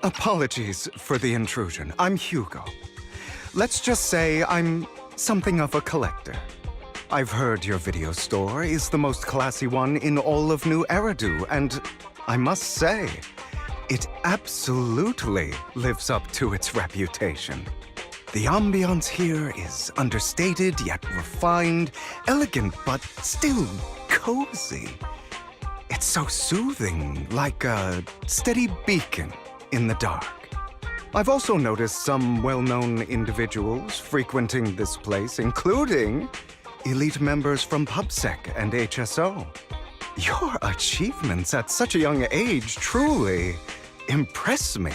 Apologies for the intrusion. I'm Hugo. Let's just say I'm something of a collector. I've heard your video store is the most classy one in all of New Eridu, and I must say, it absolutely lives up to its reputation. The ambiance here is understated yet refined, elegant but still cozy. It's so soothing, like a steady beacon in the dark. I've also noticed some well-known individuals frequenting this place, including elite members from PubSec and HSO. Your achievements at such a young age truly impress me.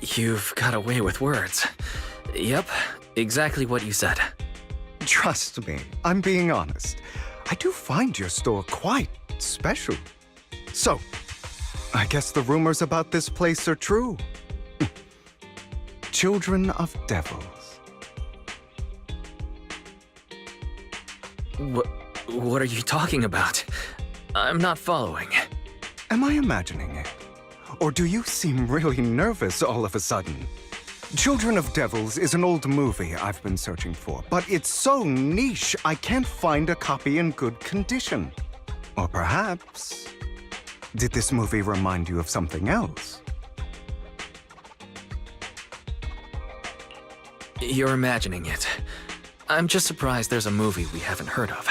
You've got a way with words. Yep, exactly what you said. Trust me, I'm being honest. I do find your store quite special. So, I guess the rumors about this place are true. Children of devils. What are you talking about? I'm not following. Am I imagining it? Or do you seem really nervous all of a sudden? Children of Devils is an old movie I've been searching for, but it's so niche I can't find a copy in good condition. Or perhaps, did this movie remind you of something else? You're imagining it. I'm just surprised there's a movie we haven't heard of.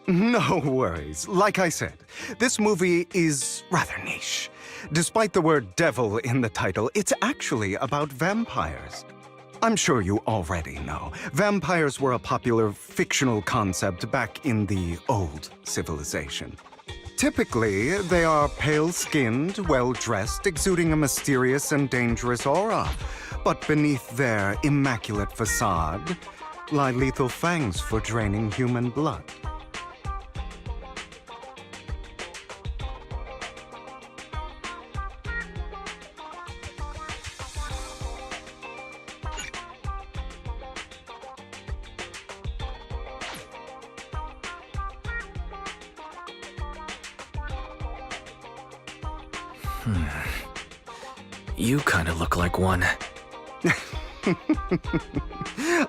No worries. Like I said, this movie is rather niche. Despite the word devil in the title, it's actually about vampires. I'm sure you already know. Vampires were a popular fictional concept back in the old civilization. Typically, they are pale-skinned, well-dressed, exuding a mysterious and dangerous aura. But beneath their immaculate facade lie lethal fangs for draining human blood. You kind of look like one.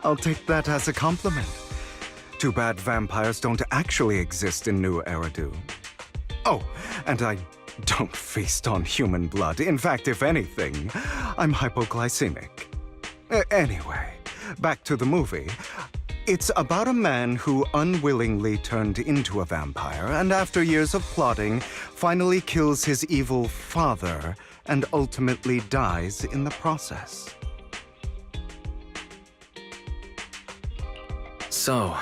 I'll take that as a compliment. Too bad vampires don't actually exist in New Eridu. Oh, and I don't feast on human blood. In fact, if anything, I'm hypoglycemic. Anyway, back to the movie. It's about a man who unwillingly turned into a vampire, and after years of plotting, finally kills his evil father and ultimately dies in the process. So,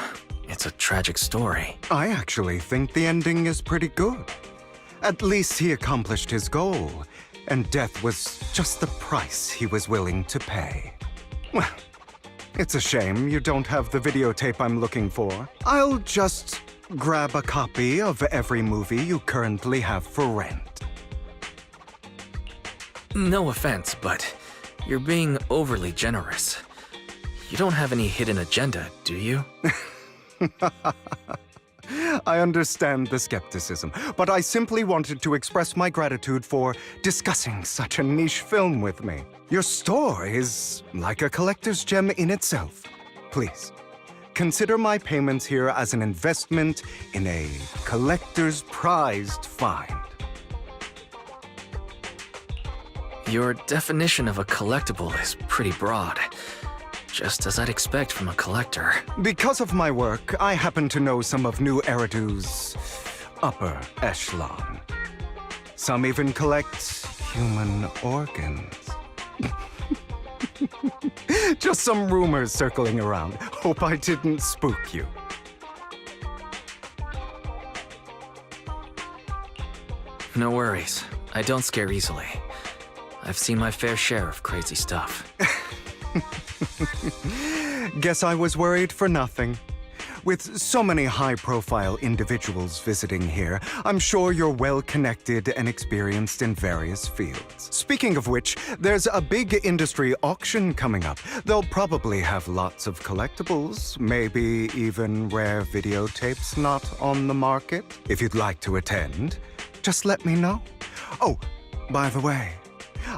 it's a tragic story. I actually think the ending is pretty good. At least he accomplished his goal, and death was just the price he was willing to pay. Well, it's a shame you don't have the videotape I'm looking for. I'll just grab a copy of every movie you currently have for rent. No offense, but you're being overly generous. You don't have any hidden agenda, do you? I understand the skepticism, but I simply wanted to express my gratitude for discussing such a niche film with me. Your store is like a collector's gem in itself. Please, consider my payments here as an investment in a collector's prized find. Your definition of a collectible is pretty broad. Just as I'd expect from a collector. Because of my work, I happen to know some of New Eridu's upper echelon. Some even collect human organs. Just some rumors circling around. Hope I didn't spook you. No worries. I don't scare easily. I've seen my fair share of crazy stuff. Guess I was worried for nothing. With so many high-profile individuals visiting here, I'm sure you're well-connected and experienced in various fields. Speaking of which, there's a big industry auction coming up. They'll probably have lots of collectibles, maybe even rare videotapes not on the market. If you'd like to attend, just let me know. Oh, by the way,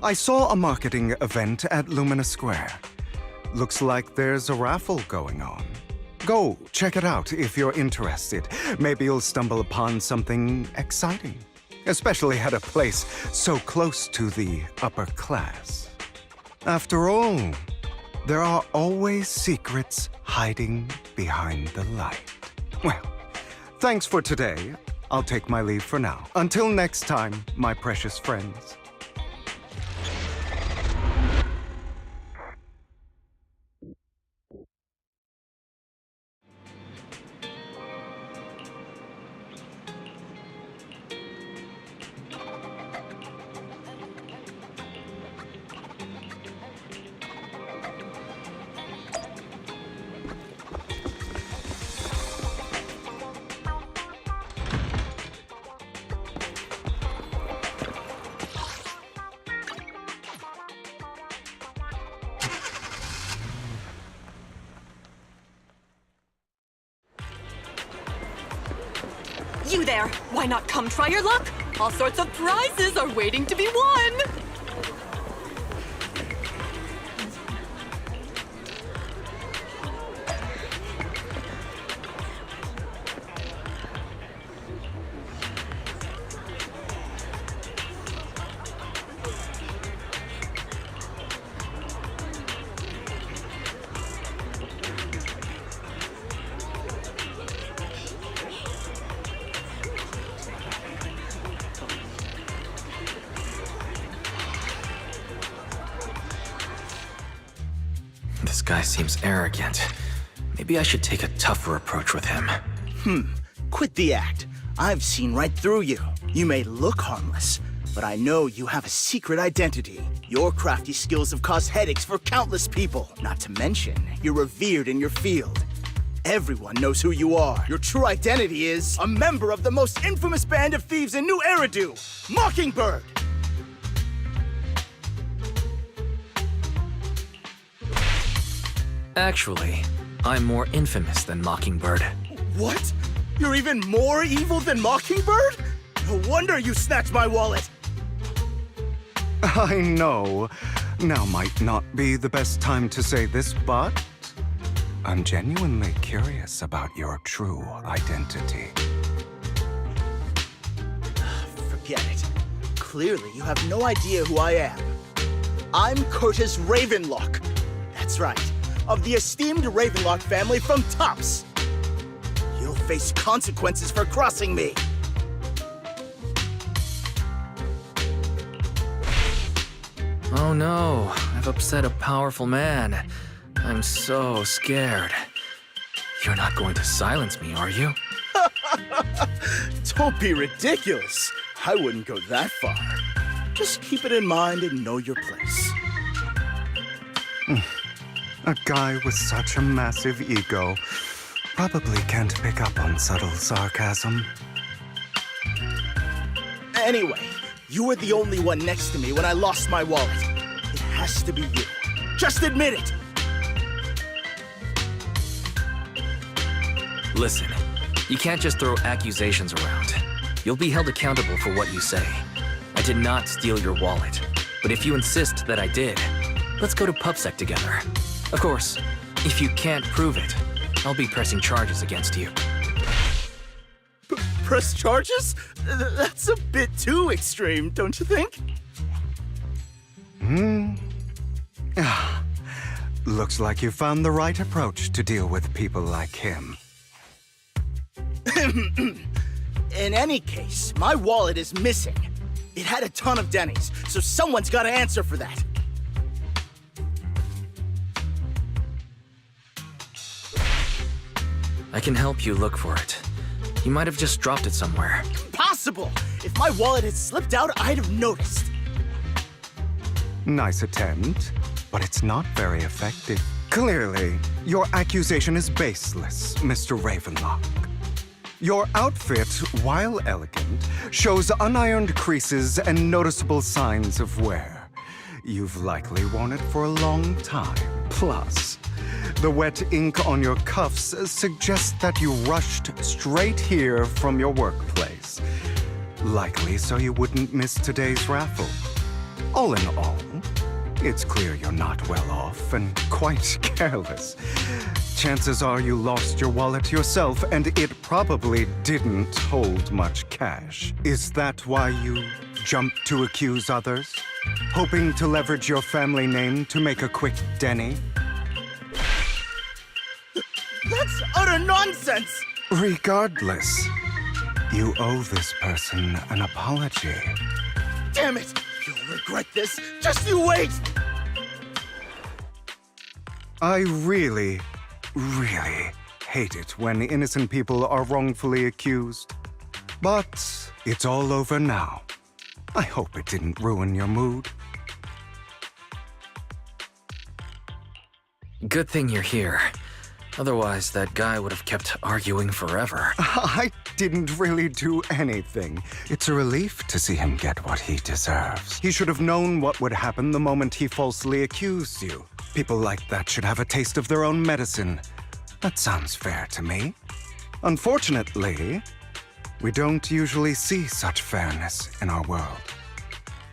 I saw a marketing event at Lumina Square. Looks like there's a raffle going on. Go check it out if you're interested. Maybe you'll stumble upon something exciting, especially at a place so close to the upper class. After all, there are always secrets hiding behind the light. Well, thanks for today. I'll take my leave for now. Until next time, my precious friends. You there! Why not come try your luck? All sorts of prizes are waiting to be won! This guy seems arrogant. Maybe I should take a tougher approach with him. Quit the act. I've seen right through you. You may look harmless, but I know you have a secret identity. Your crafty skills have caused headaches for countless people. Not to mention, you're revered in your field. Everyone knows who you are. Your true identity is a member of the most infamous band of thieves in New Eridu, Mockingbird! Actually, I'm more infamous than Mockingbird. What? You're even more evil than Mockingbird? No wonder you snatched my wallet! I know. Now might not be the best time to say this, but I'm genuinely curious about your true identity. Forget it. Clearly, you have no idea who I am. I'm Curtis Ravenlock. That's right, of the esteemed Ravenlock family from Tops. You'll face consequences for crossing me. Oh no, I've upset a powerful man. I'm so scared. You're not going to silence me, are you? Don't be ridiculous. I wouldn't go that far. Just keep it in mind and know your place. A guy with such a massive ego probably can't pick up on subtle sarcasm. Anyway, you were the only one next to me when I lost my wallet. It has to be you. Just admit it! Listen, you can't just throw accusations around. You'll be held accountable for what you say. I did not steal your wallet, but if you insist that I did, let's go to PubSec together. Of course, if you can't prove it, I'll be pressing charges against you. Press charges? That's a bit too extreme, don't you think? Looks like you found the right approach to deal with people like him. In any case, my wallet is missing. It had a ton of Denny's, so someone's got to answer for that. I can help you look for it. You might have just dropped it somewhere. Impossible! If my wallet had slipped out, I'd have noticed. Nice attempt, but it's not very effective. Clearly, Your accusation is baseless, Mr. Ravenlock. Your outfit, while elegant, shows unironed creases and noticeable signs of wear. You've likely worn it for a long time. Plus, the wet ink on your cuffs suggests that you rushed straight here from your workplace. Likely so you wouldn't miss today's raffle. All in all, it's clear you're not well off and quite careless. Chances are you lost your wallet yourself, and it probably didn't hold much cash. Is that why you jumped to accuse others? Hoping to leverage your family name to make a quick Denny? That's utter nonsense! Regardless, you owe this person an apology. Damn it! You'll regret this! Just you wait! I really hate it when innocent people are wrongfully accused. But it's all over now. I hope it didn't ruin your mood. Good thing you're here. Otherwise, that guy would have kept arguing forever. I didn't really do anything. It's a relief to see him get what he deserves. He should have known what would happen the moment he falsely accused you. People like that should have a taste of their own medicine. That sounds fair to me. Unfortunately, we don't usually see such fairness in our world,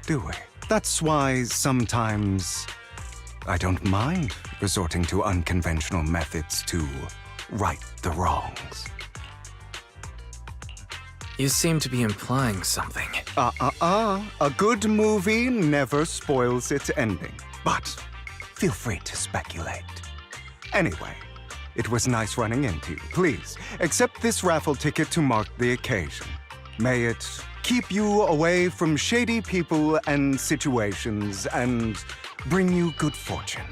do we? That's why sometimes I don't mind resorting to unconventional methods to right the wrongs. You seem to be implying something. A good movie never spoils its ending. But feel free to speculate. Anyway, it was nice running into you. Please, accept this raffle ticket to mark the occasion. May it keep you away from shady people and situations and bring you good fortune.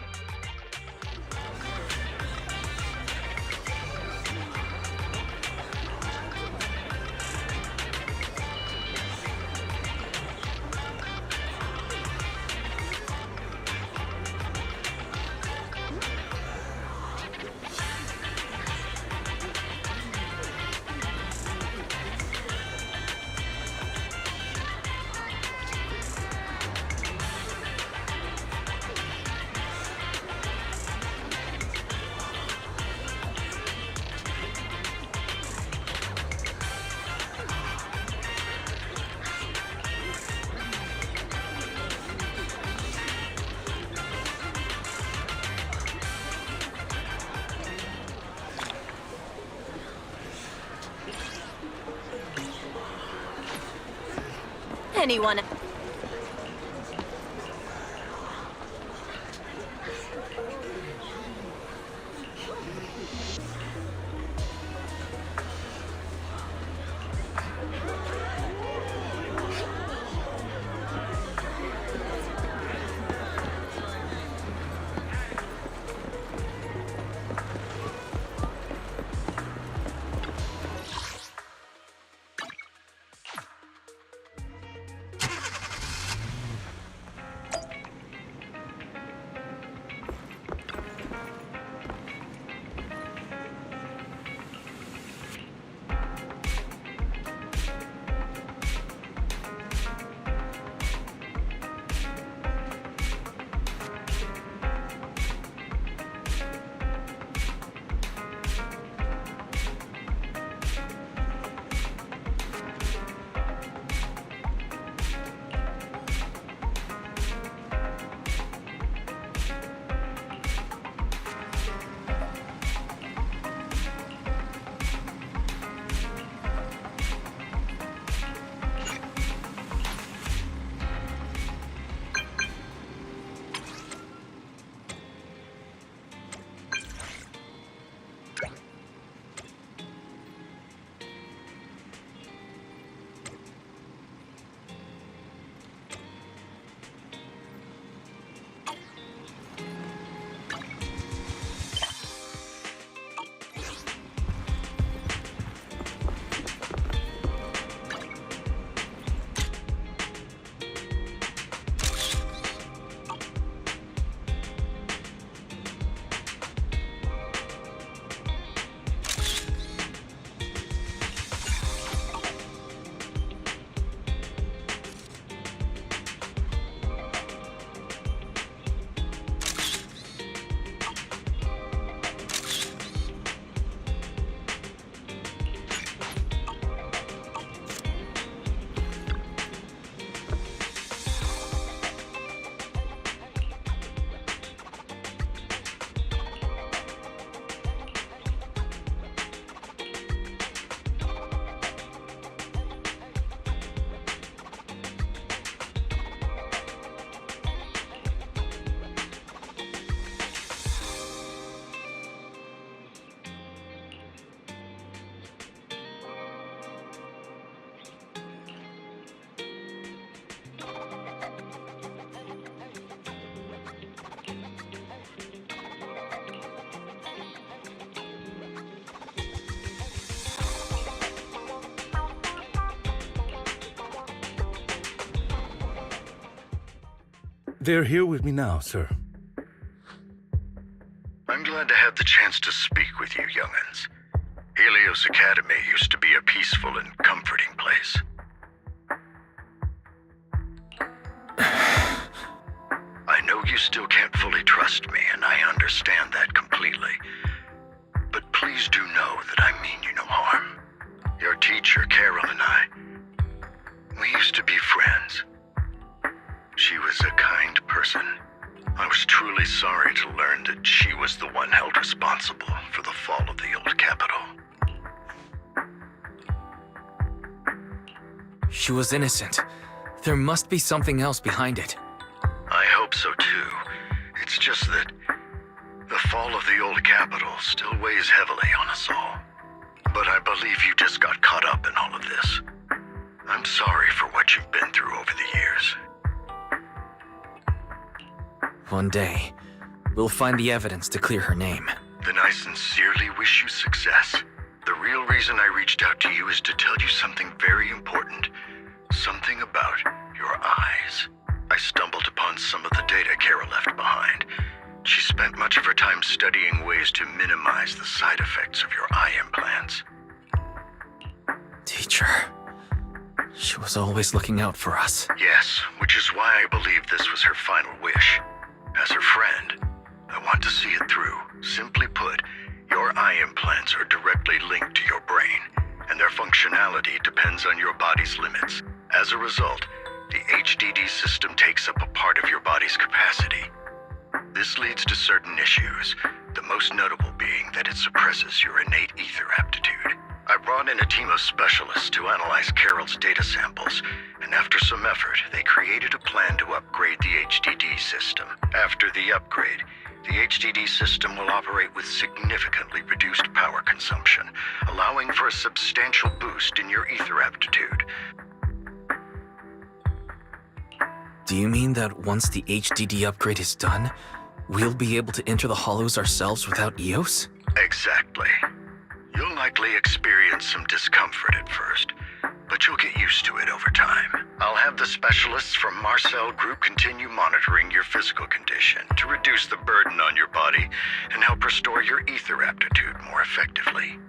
Anyone? They're here with me now, sir. I'm glad to have the chance to speak with you, young'uns. Helios Academy used to be a peaceful and comforting place. I know you still can't fully trust me, and I understand that completely. But please do know that I mean you no harm. Your teacher, Carol, and I, we used to be friends. She was a kind person. I was truly sorry to learn that she was the one held responsible for the fall of the old capital. She was innocent. There must be something else behind it. I hope so too. It's just that the fall of the old capital still weighs heavily on us all. But I believe you just got caught up in all of this. I'm sorry for what you've been through over the years. One day, we'll find the evidence to clear her name. Then I sincerely wish you success. The real reason I reached out to you is to tell you something very important. Something about your eyes. I stumbled upon some of the data Kara left behind. She spent much of her time studying ways to minimize the side effects of your eye implants. Teacher. She was always looking out for us. Yes, which is why I believe this was her final wish. As her friend, I want to see it through. Simply put, your eye implants are directly linked to your brain, and their functionality depends on your body's limits. As a result, the HDD system takes up a part of your body's capacity. This leads to certain issues, the most notable being that it suppresses your innate ether aptitude. I brought in a team of specialists to analyze Carol's data samples, and after some effort, they created a plan to upgrade the HDD system. After the upgrade, the HDD system will operate with significantly reduced power consumption, allowing for a substantial boost in your ether aptitude. Do you mean that once the HDD upgrade is done, we'll be able to enter the hollows ourselves without EOS? Exactly. You'll likely experience some discomfort at first, but you'll get used to it over time. I'll have the specialists from Marcel Group continue monitoring your physical condition to reduce the burden on your body and help restore your ether aptitude more effectively.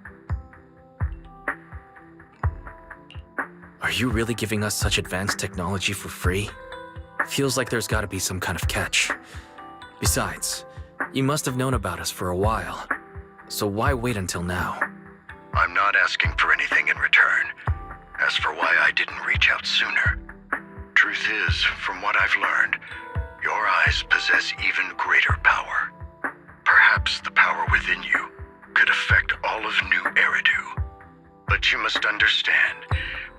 Are you really giving us such advanced technology for free? Feels like there's gotta be some kind of catch. Besides, you must have known about us for a while. So why wait until now? I'm not asking for anything in return. As for why I didn't reach out sooner, truth is, from what I've learned, your eyes possess even greater power. Perhaps the power within you could affect all of New Eridu. But you must understand,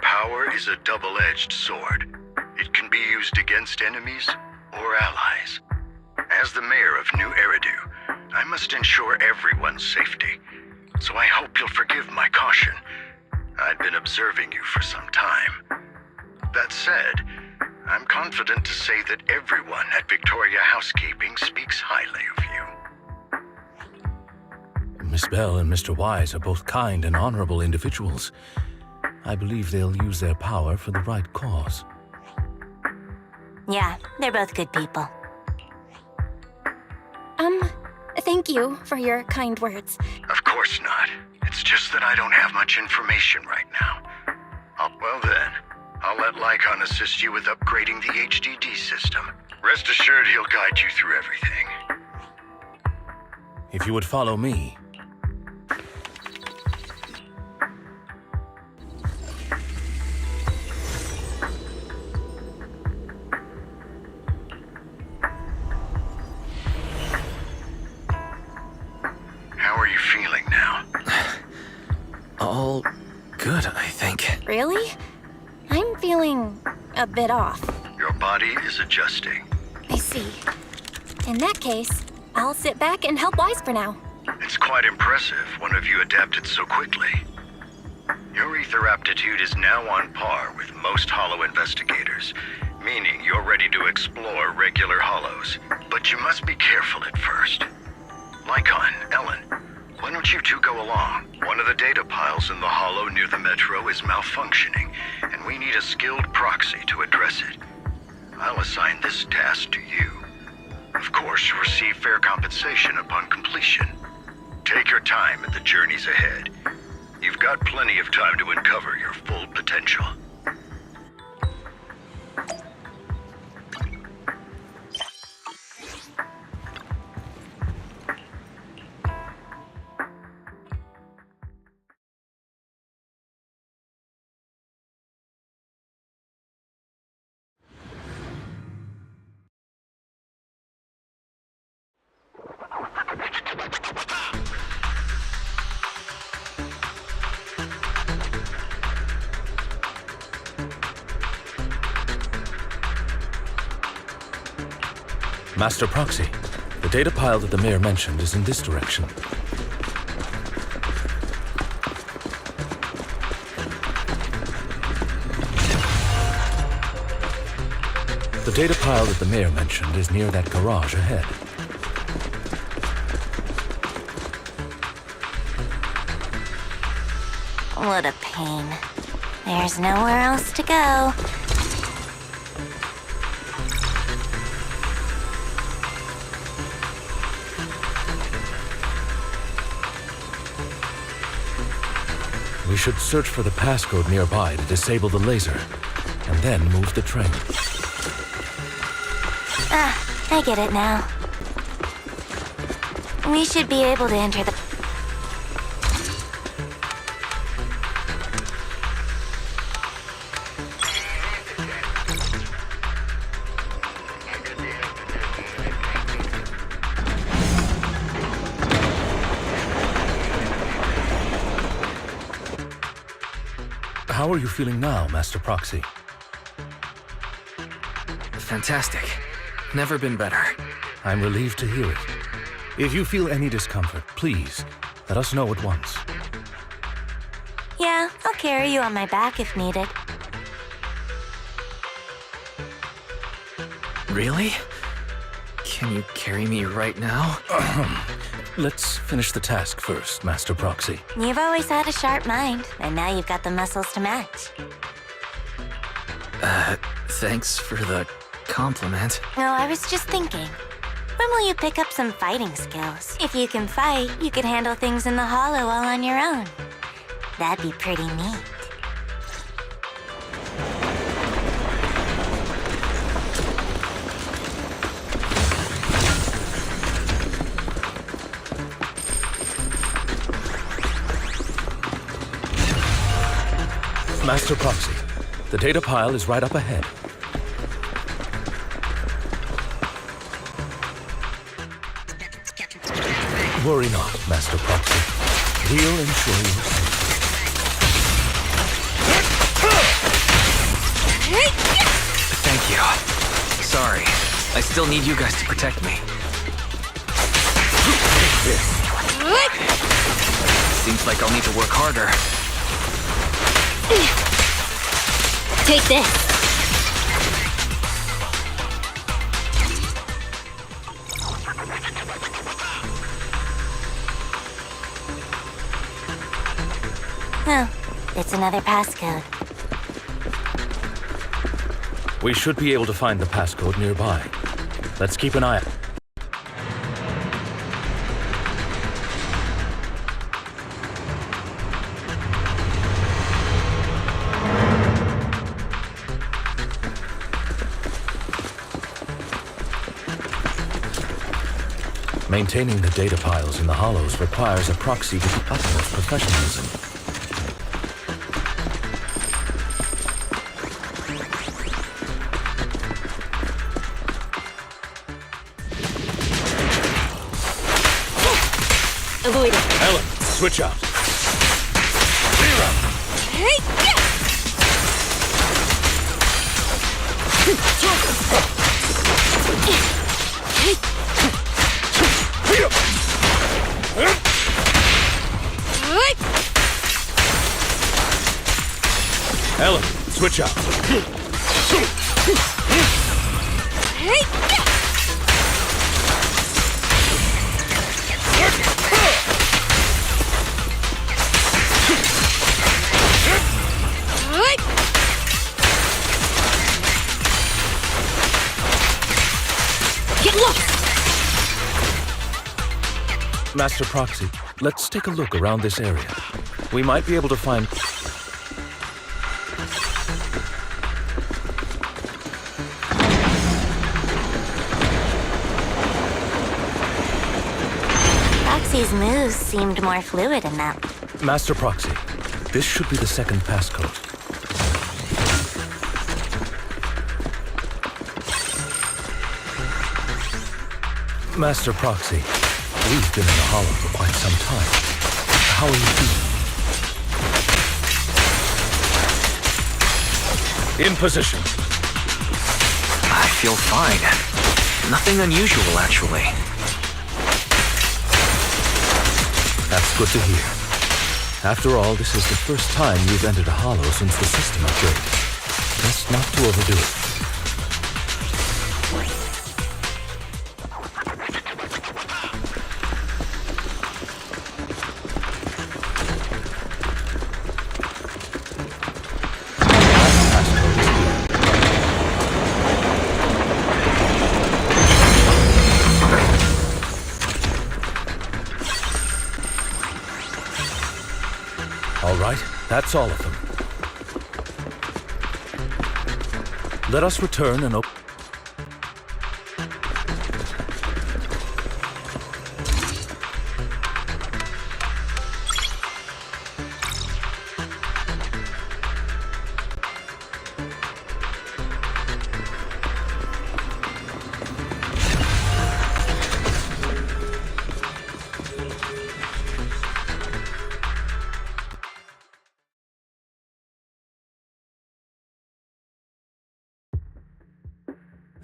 power is a double-edged sword. It can be used against enemies or allies. As the mayor of New Eridu, I must ensure everyone's safety, so I hope you'll forgive my caution. I've been observing you for some time. That said, I'm confident to say that everyone at Victoria Housekeeping speaks highly of you. Miss Bell and Mr. Wise are both kind and honorable individuals. I believe they'll use their power for the right cause. Yeah, they're both good people. Thank you for your kind words. Of course not. It's just that I don't have much information right now. Well then, I'll let LYCAON assist you with upgrading the HDD system. Rest assured he'll guide you through everything. If you would follow me. How are you feeling now? All good, I think. Really? I'm feeling a bit off. Your body is adjusting. I see. In that case, I'll sit back and help Wise for now. It's quite impressive one of you adapted so quickly. Your ether aptitude is now on par with most hollow investigators, meaning you're ready to explore regular hollows. But you must be careful at first. LYCAON, Ellen, why don't you two go along? One of the data piles in the hollow near the metro is malfunctioning, and we need a skilled proxy to address it. I'll assign this task to you. Of course, you'll receive fair compensation upon completion. Take your time at the journeys ahead. You've got plenty of time to uncover your full potential. Master Proxy, the data pile that the mayor mentioned is in this direction. The data pile that the mayor mentioned is near that garage ahead. What a pain. There's nowhere else to go. We should search for the passcode nearby to disable the laser, and then move the train. Ah, I get it now. We should be able to enter the... How are you feeling now, Master Proxy? Fantastic. Never been better. I'm relieved to hear it. If you feel any discomfort, please, let us know at once. Yeah, I'll carry you on my back if needed. Really? Can you carry me right now? Let's finish the task first, Master Proxy. You've always had a sharp mind, and now you've got the muscles to match. Thanks for the compliment. Oh, I was just thinking. When will you pick up some fighting skills? If you can fight, you could handle things in the hollow all on your own. That'd be pretty neat. Master Proxy, the data pile is right up ahead. Worry not, Master Proxy. We'll ensure your safety. Thank you. Sorry. I still need you guys to protect me. Seems like I'll need to work harder. Take this. Oh, it's another passcode. We should be able to find the passcode nearby. Let's keep an eye out. Maintaining the data piles in the hollows requires a proxy with the utmost professionalism. Avoid it. Ellen, switch out. Zero. Ellen, switch out. Master Proxy, let's take a look around this area. We might be able to find... Proxy's moves seemed more fluid in that. Master Proxy, this should be the second passcode. Master Proxy, we've been in the Hollow for quite some time. How are you feeling? In position. I feel fine. Nothing unusual, actually. That's good to hear. After all, this is the first time you've entered a Hollow since the system upgrade. Best not to overdo it. All right, that's all of them. Let us return and open...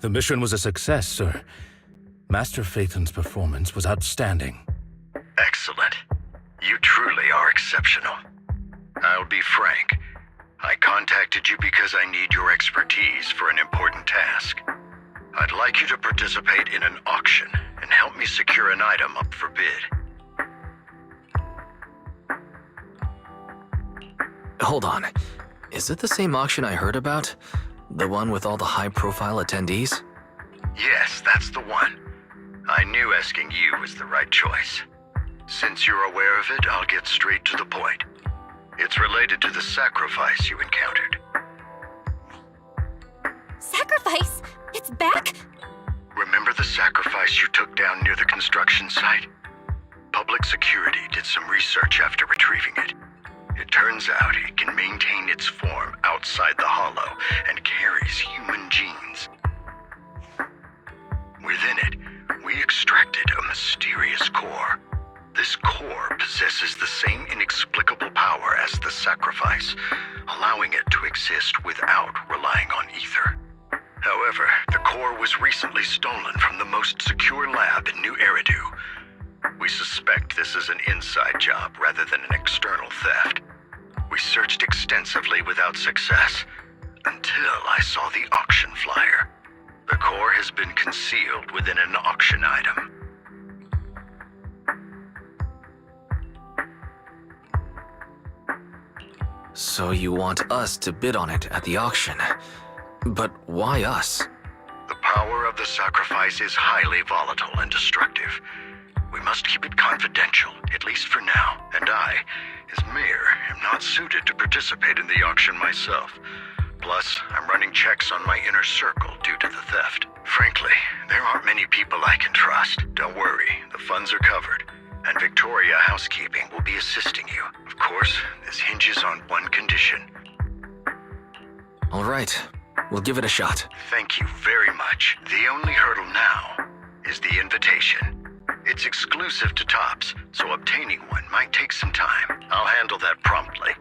The mission was a success, sir. Master Phaethon's performance was outstanding. Excellent. You truly are exceptional. I'll be frank. I contacted you because I need your expertise for an important task. I'd like you to participate in an auction and help me secure an item up for bid. Hold on. Is it the same auction I heard about? The one with all the high-profile attendees? Yes, that's the one. I knew asking you was the right choice. Since you're aware of it, I'll get straight to the point. It's related to the sacrifice you encountered. Sacrifice? It's back? Remember the sacrifice you took down near the construction site? Public security did some research after retrieving it. It turns out it can maintain its form outside the Hollow and carries human genes. Within it, we extracted a mysterious core. This core possesses the same inexplicable power as the sacrifice, allowing it to exist without relying on ether. However, the core was recently stolen from the most secure lab in New Eridu. We suspect this is an inside job rather than an external theft. We searched extensively without success, until I saw the auction flyer. The core has been concealed within an auction item. So you want us to bid on it at the auction. But why us? The power of the sacrifice is highly volatile and destructive. We must keep it confidential, at least for now, and I, as mayor, am not suited to participate in the auction myself. Plus, I'm running checks on my inner circle due to the theft. Frankly, there aren't many people I can trust. Don't worry, the funds are covered, and Victoria Housekeeping will be assisting you. Of course, this hinges on one condition. All right, we'll give it a shot. Thank you very much. The only hurdle now is the invitation. It's exclusive to Tops, so obtaining one might take some time. I'll handle that promptly.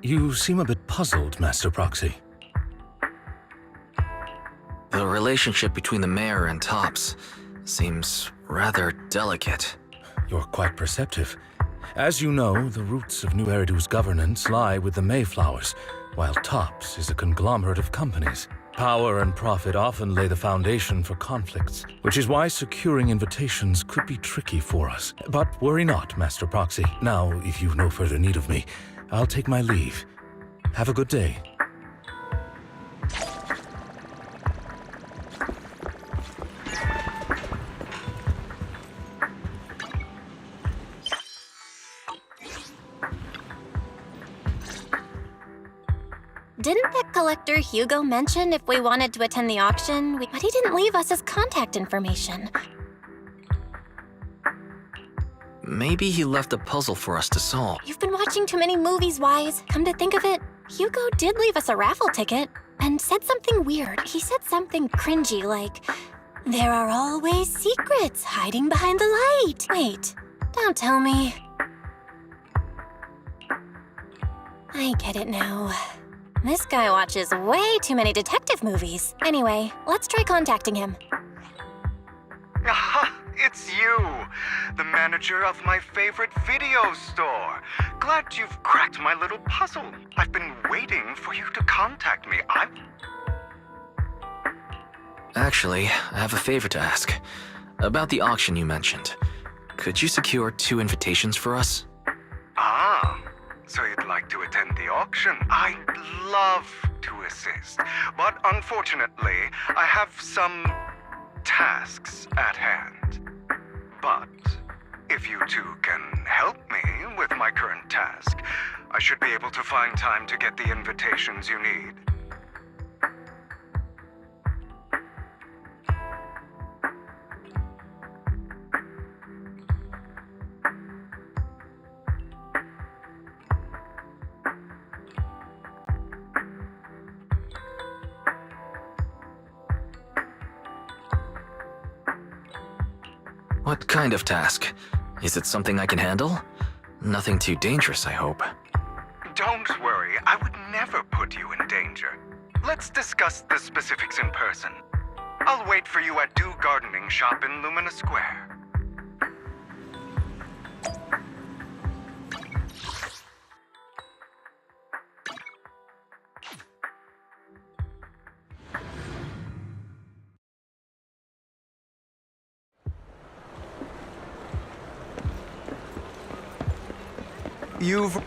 You seem a bit puzzled, Master Proxy. The relationship between the mayor and Tops seems rather delicate. You're quite perceptive. As you know, the roots of New Eridu's governance lie with the Mayflowers, while Tops is a conglomerate of companies. Power and profit often lay the foundation for conflicts, which is why securing invitations could be tricky for us. But worry not, Master Proxy. Now, if you've no further need of me, I'll take my leave. Have a good day. Didn't that collector Hugo mention if we wanted to attend the auction? But he didn't leave us his contact information. Maybe he left a puzzle for us to solve. You've been watching too many movies, Wise. Come to think of it, Hugo did leave us a raffle ticket and said something weird. He said something cringy like, "There are always secrets hiding behind the light." Wait, don't tell me. I get it now. This guy watches way too many detective movies. Anyway, let's try contacting him. Aha! It's you! The manager of my favorite video store. Glad you've cracked my little puzzle. I've been waiting for you to contact me. Actually, I have a favor to ask. About the auction you mentioned. Could you secure 2 invitations for us? Ah, so you'd like to attend the auction? I'd love to assist, but unfortunately, I have some tasks at hand. But if you two can help me with my current task, I should be able to find time to get the invitations you need. What kind of task? Is it something I can handle? Nothing too dangerous, I hope. Don't worry, I would never put you in danger. Let's discuss the specifics in person. I'll wait for you at Do Gardening Shop in Lumina Square. You've...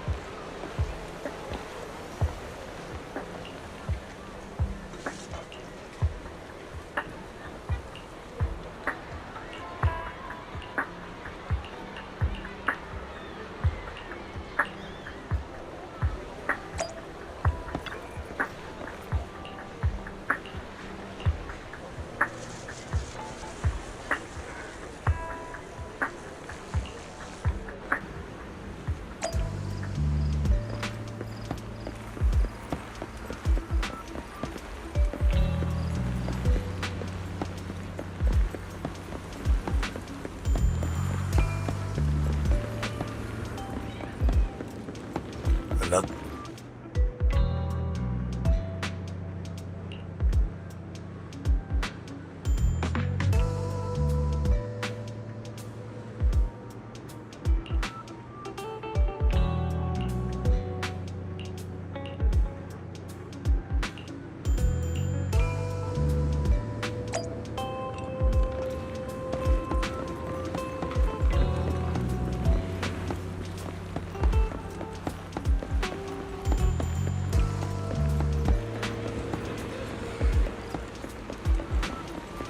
Another.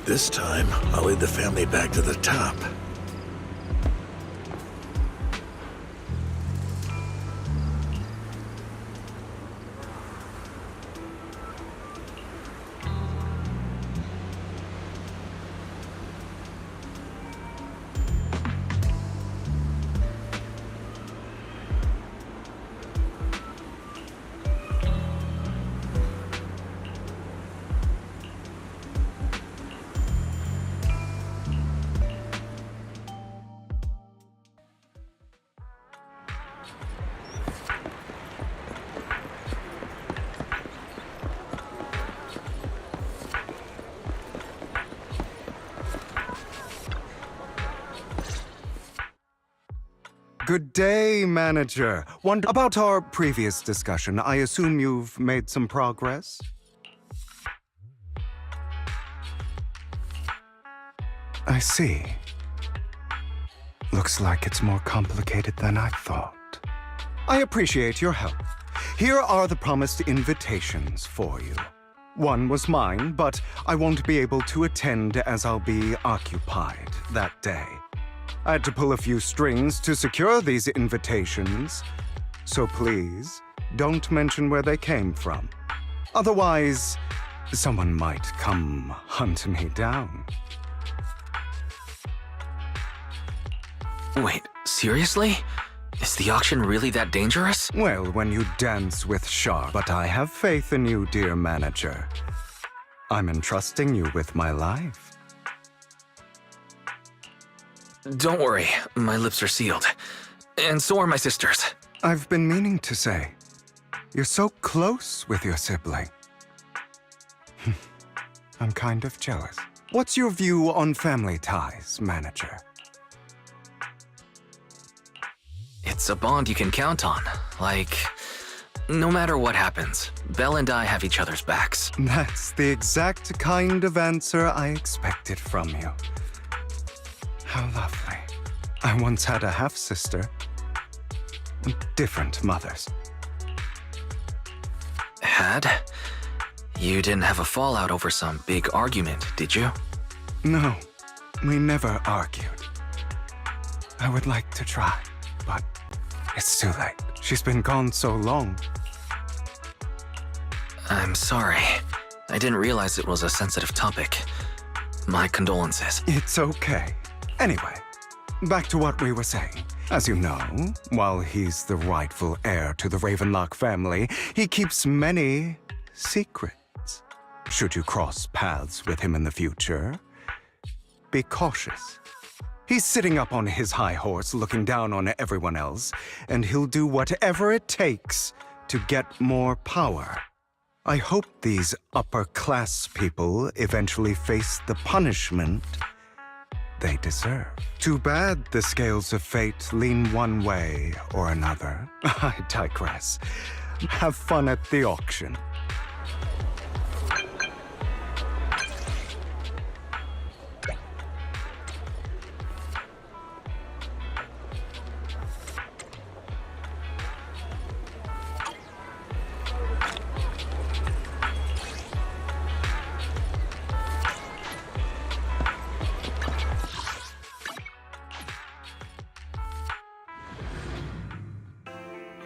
This time, I'll lead the family back to the top. Good day, manager. About our previous discussion, I assume you've made some progress? I see. Looks like it's more complicated than I thought. I appreciate your help. Here are the promised invitations for you. One was mine, but I won't be able to attend as I'll be occupied that day. I had to pull a few strings to secure these invitations, so please, don't mention where they came from. Otherwise, someone might come hunt me down. Wait, seriously? Is the auction really that dangerous? Well, when you dance with sharks. But I have faith in you, dear manager. I'm entrusting you with my life. Don't worry, my lips are sealed. And so are my sisters. I've been meaning to say, you're so close with your sibling. I'm kind of jealous. What's your view on family ties, manager? It's a bond you can count on. Like, no matter what happens, Belle and I have each other's backs. That's the exact kind of answer I expected from you. How lovely. I once had a half-sister. Different mothers. Had? You didn't have a fallout over some big argument, did you? No, we never argued. I would like to try, but it's too late. She's been gone so long. I'm sorry. I didn't realize it was a sensitive topic. My condolences. It's okay. Anyway, back to what we were saying. As you know, while he's the rightful heir to the Ravenlock family, he keeps many secrets. Should you cross paths with him in the future, be cautious. He's sitting up on his high horse, looking down on everyone else, and he'll do whatever it takes to get more power. I hope these upper-class people eventually face the punishment they deserve. Too bad the scales of fate lean one way or another. I digress. Have fun at the auction.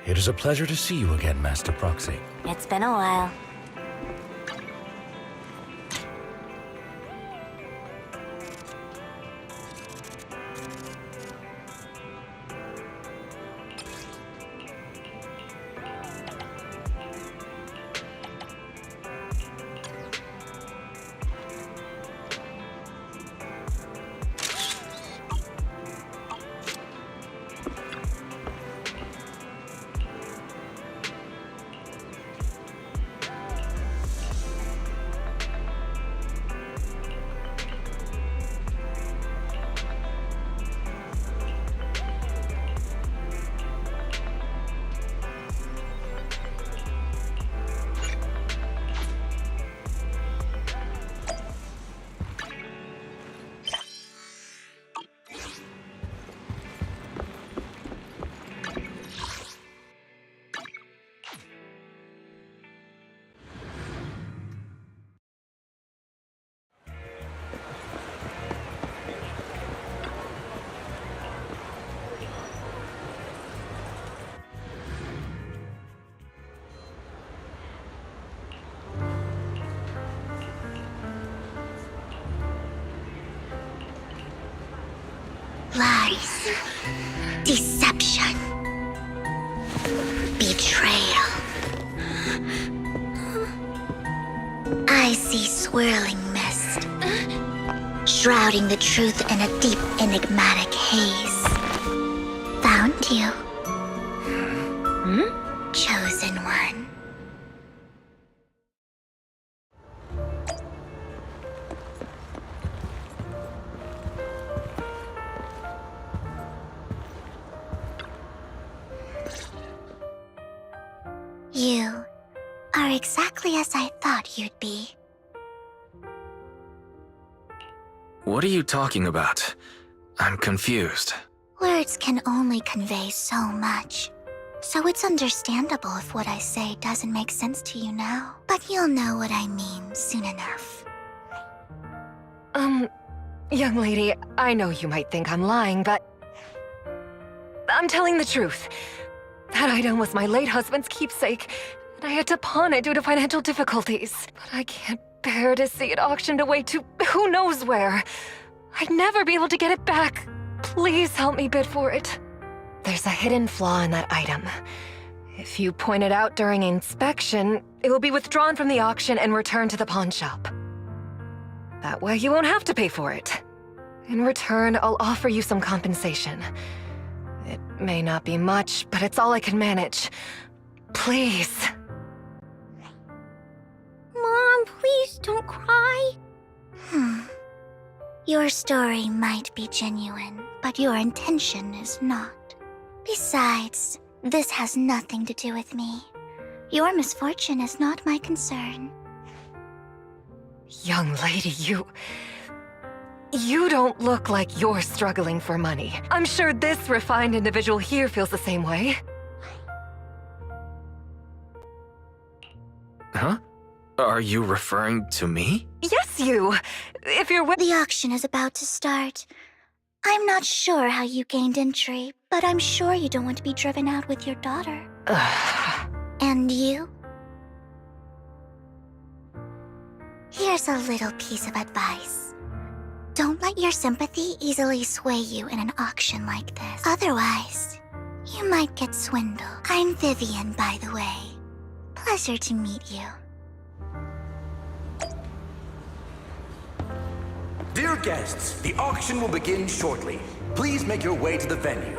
It is a pleasure to see you again, Master Proxy. It's been a while. Lies, deception, betrayal. I see swirling mist, shrouding the truth in a deep, enigmatic haze. Found you. Chosen one. You are exactly as I thought you'd be. What are you talking about? I'm confused. Words can only convey so much. So it's understandable if what I say doesn't make sense to you now. But you'll know what I mean soon enough. Young lady, I know you might think I'm lying, but I'm telling the truth. That item was my late husband's keepsake, and I had to pawn it due to financial difficulties. But I can't bear to see it auctioned away to who knows where. I'd never be able to get it back. Please help me bid for it. There's a hidden flaw in that item. If you point it out during inspection, it will be withdrawn from the auction and returned to the pawn shop. That way you won't have to pay for it. In return, I'll offer you some compensation. It may not be much, but it's all I can manage. Please. Mom, please don't cry. Your story might be genuine, but your intention is not. Besides, this has nothing to do with me. Your misfortune is not my concern. Young lady, you don't look like you're struggling for money. I'm sure this refined individual here feels the same way. Huh? Are you referring to me? Yes, you! If you're The auction is about to start. I'm not sure how you gained entry, but I'm sure you don't want to be driven out with your daughter. And you? Here's a little piece of advice. Don't let your sympathy easily sway you in an auction like this. Otherwise, you might get swindled. I'm Vivian, by the way. Pleasure to meet you. Dear guests, the auction will begin shortly. Please make your way to the venue.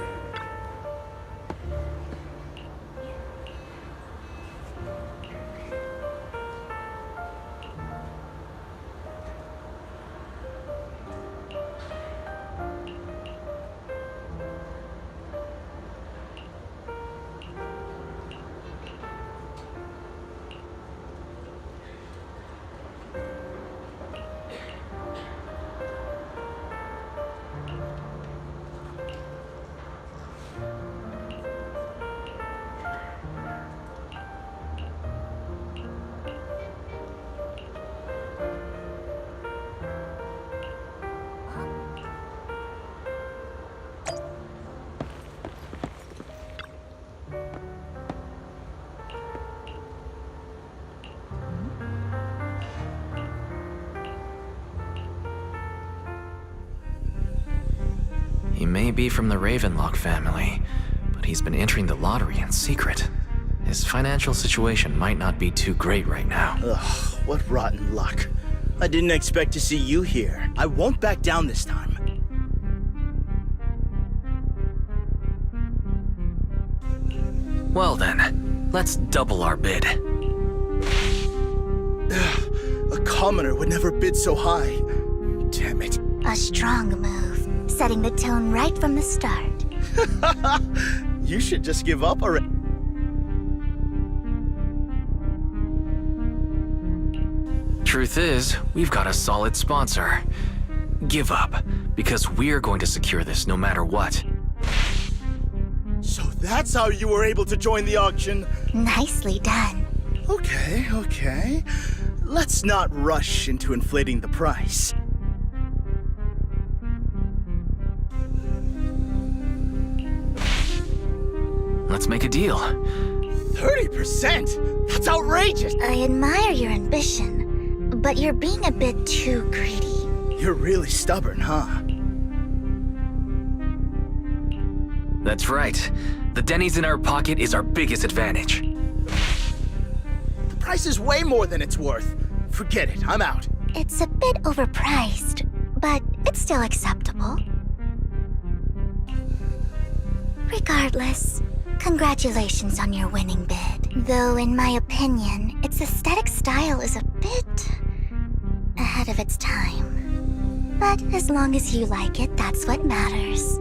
He may be from the Ravenlock family, but he's been entering the lottery in secret. His financial situation might not be too great right now. Ugh, what rotten luck. I didn't expect to see you here. I won't back down this time. Well then, let's double our bid. A commoner would never bid so high. Damn it. A strong move, setting the tone right from the start. You should just give up already. Truth is, we've got a solid sponsor. Give up, because we're going to secure this no matter what. So that's how you were able to join the auction? Nicely done. Okay. Let's not rush into inflating the price. Let's make a deal. 30%? That's outrageous! I admire your ambition, but you're being a bit too greedy. You're really stubborn, huh? That's right. The Denny's in our pocket is our biggest advantage. The price is way more than it's worth. Forget it, I'm out. It's a bit overpriced, but it's still acceptable. Regardless, congratulations on your winning bid. Though, in my opinion, its aesthetic style is a bit ahead of its time. But as long as you like it, that's what matters.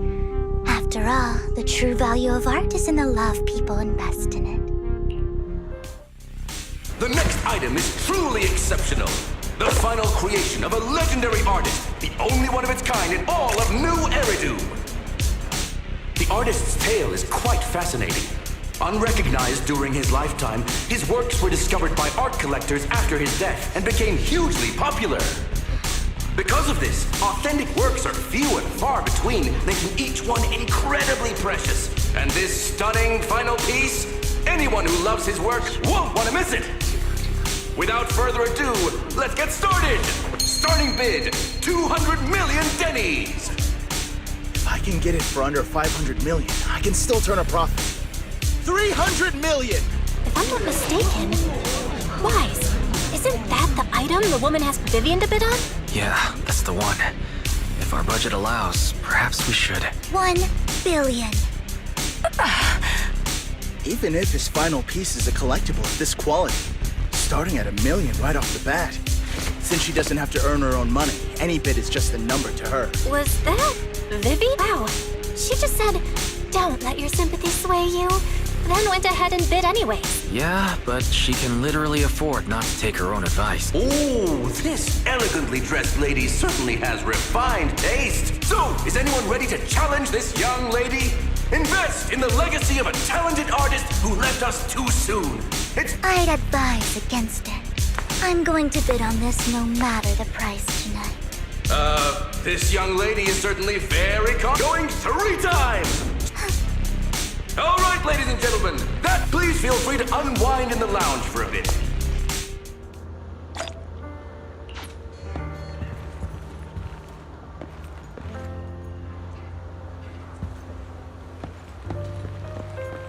After all, the true value of art is in the love people invest in it. The next item is truly exceptional. The final creation of a legendary artist, the only one of its kind in all of New Eridu. The artist's tale is quite fascinating. Unrecognized during his lifetime, his works were discovered by art collectors after his death and became hugely popular. Because of this, authentic works are few and far between, making each one incredibly precious. And this stunning final piece anyone who loves his work won't want to miss it. Without further ado, let's get started! Starting bid, 200 million Dennies! If I can get it for under 500 million, I can still turn a profit. 300 million! If I'm not mistaken, Wise, isn't that the item the woman asked Vivian to bid on? Yeah, that's the one. If our budget allows, perhaps we should. 1 billion. Even if his final piece is a collectible of this quality, starting at $1 million right off the bat. Since she doesn't have to earn her own money, any bid is just a number to her. Was that Vivi? Wow. She just said, don't let your sympathy sway you, then went ahead and bid anyways. Yeah, but she can literally afford not to take her own advice. Oh, this elegantly dressed lady certainly has refined taste. So, is anyone ready to challenge this young lady? Invest in the legacy of a talented artist who left us too soon. I'd advise against it. I'm going to bid on this no matter the price tonight. This young lady is certainly very going 3 times! All right, ladies and gentlemen, please feel free to unwind in the lounge for a bit.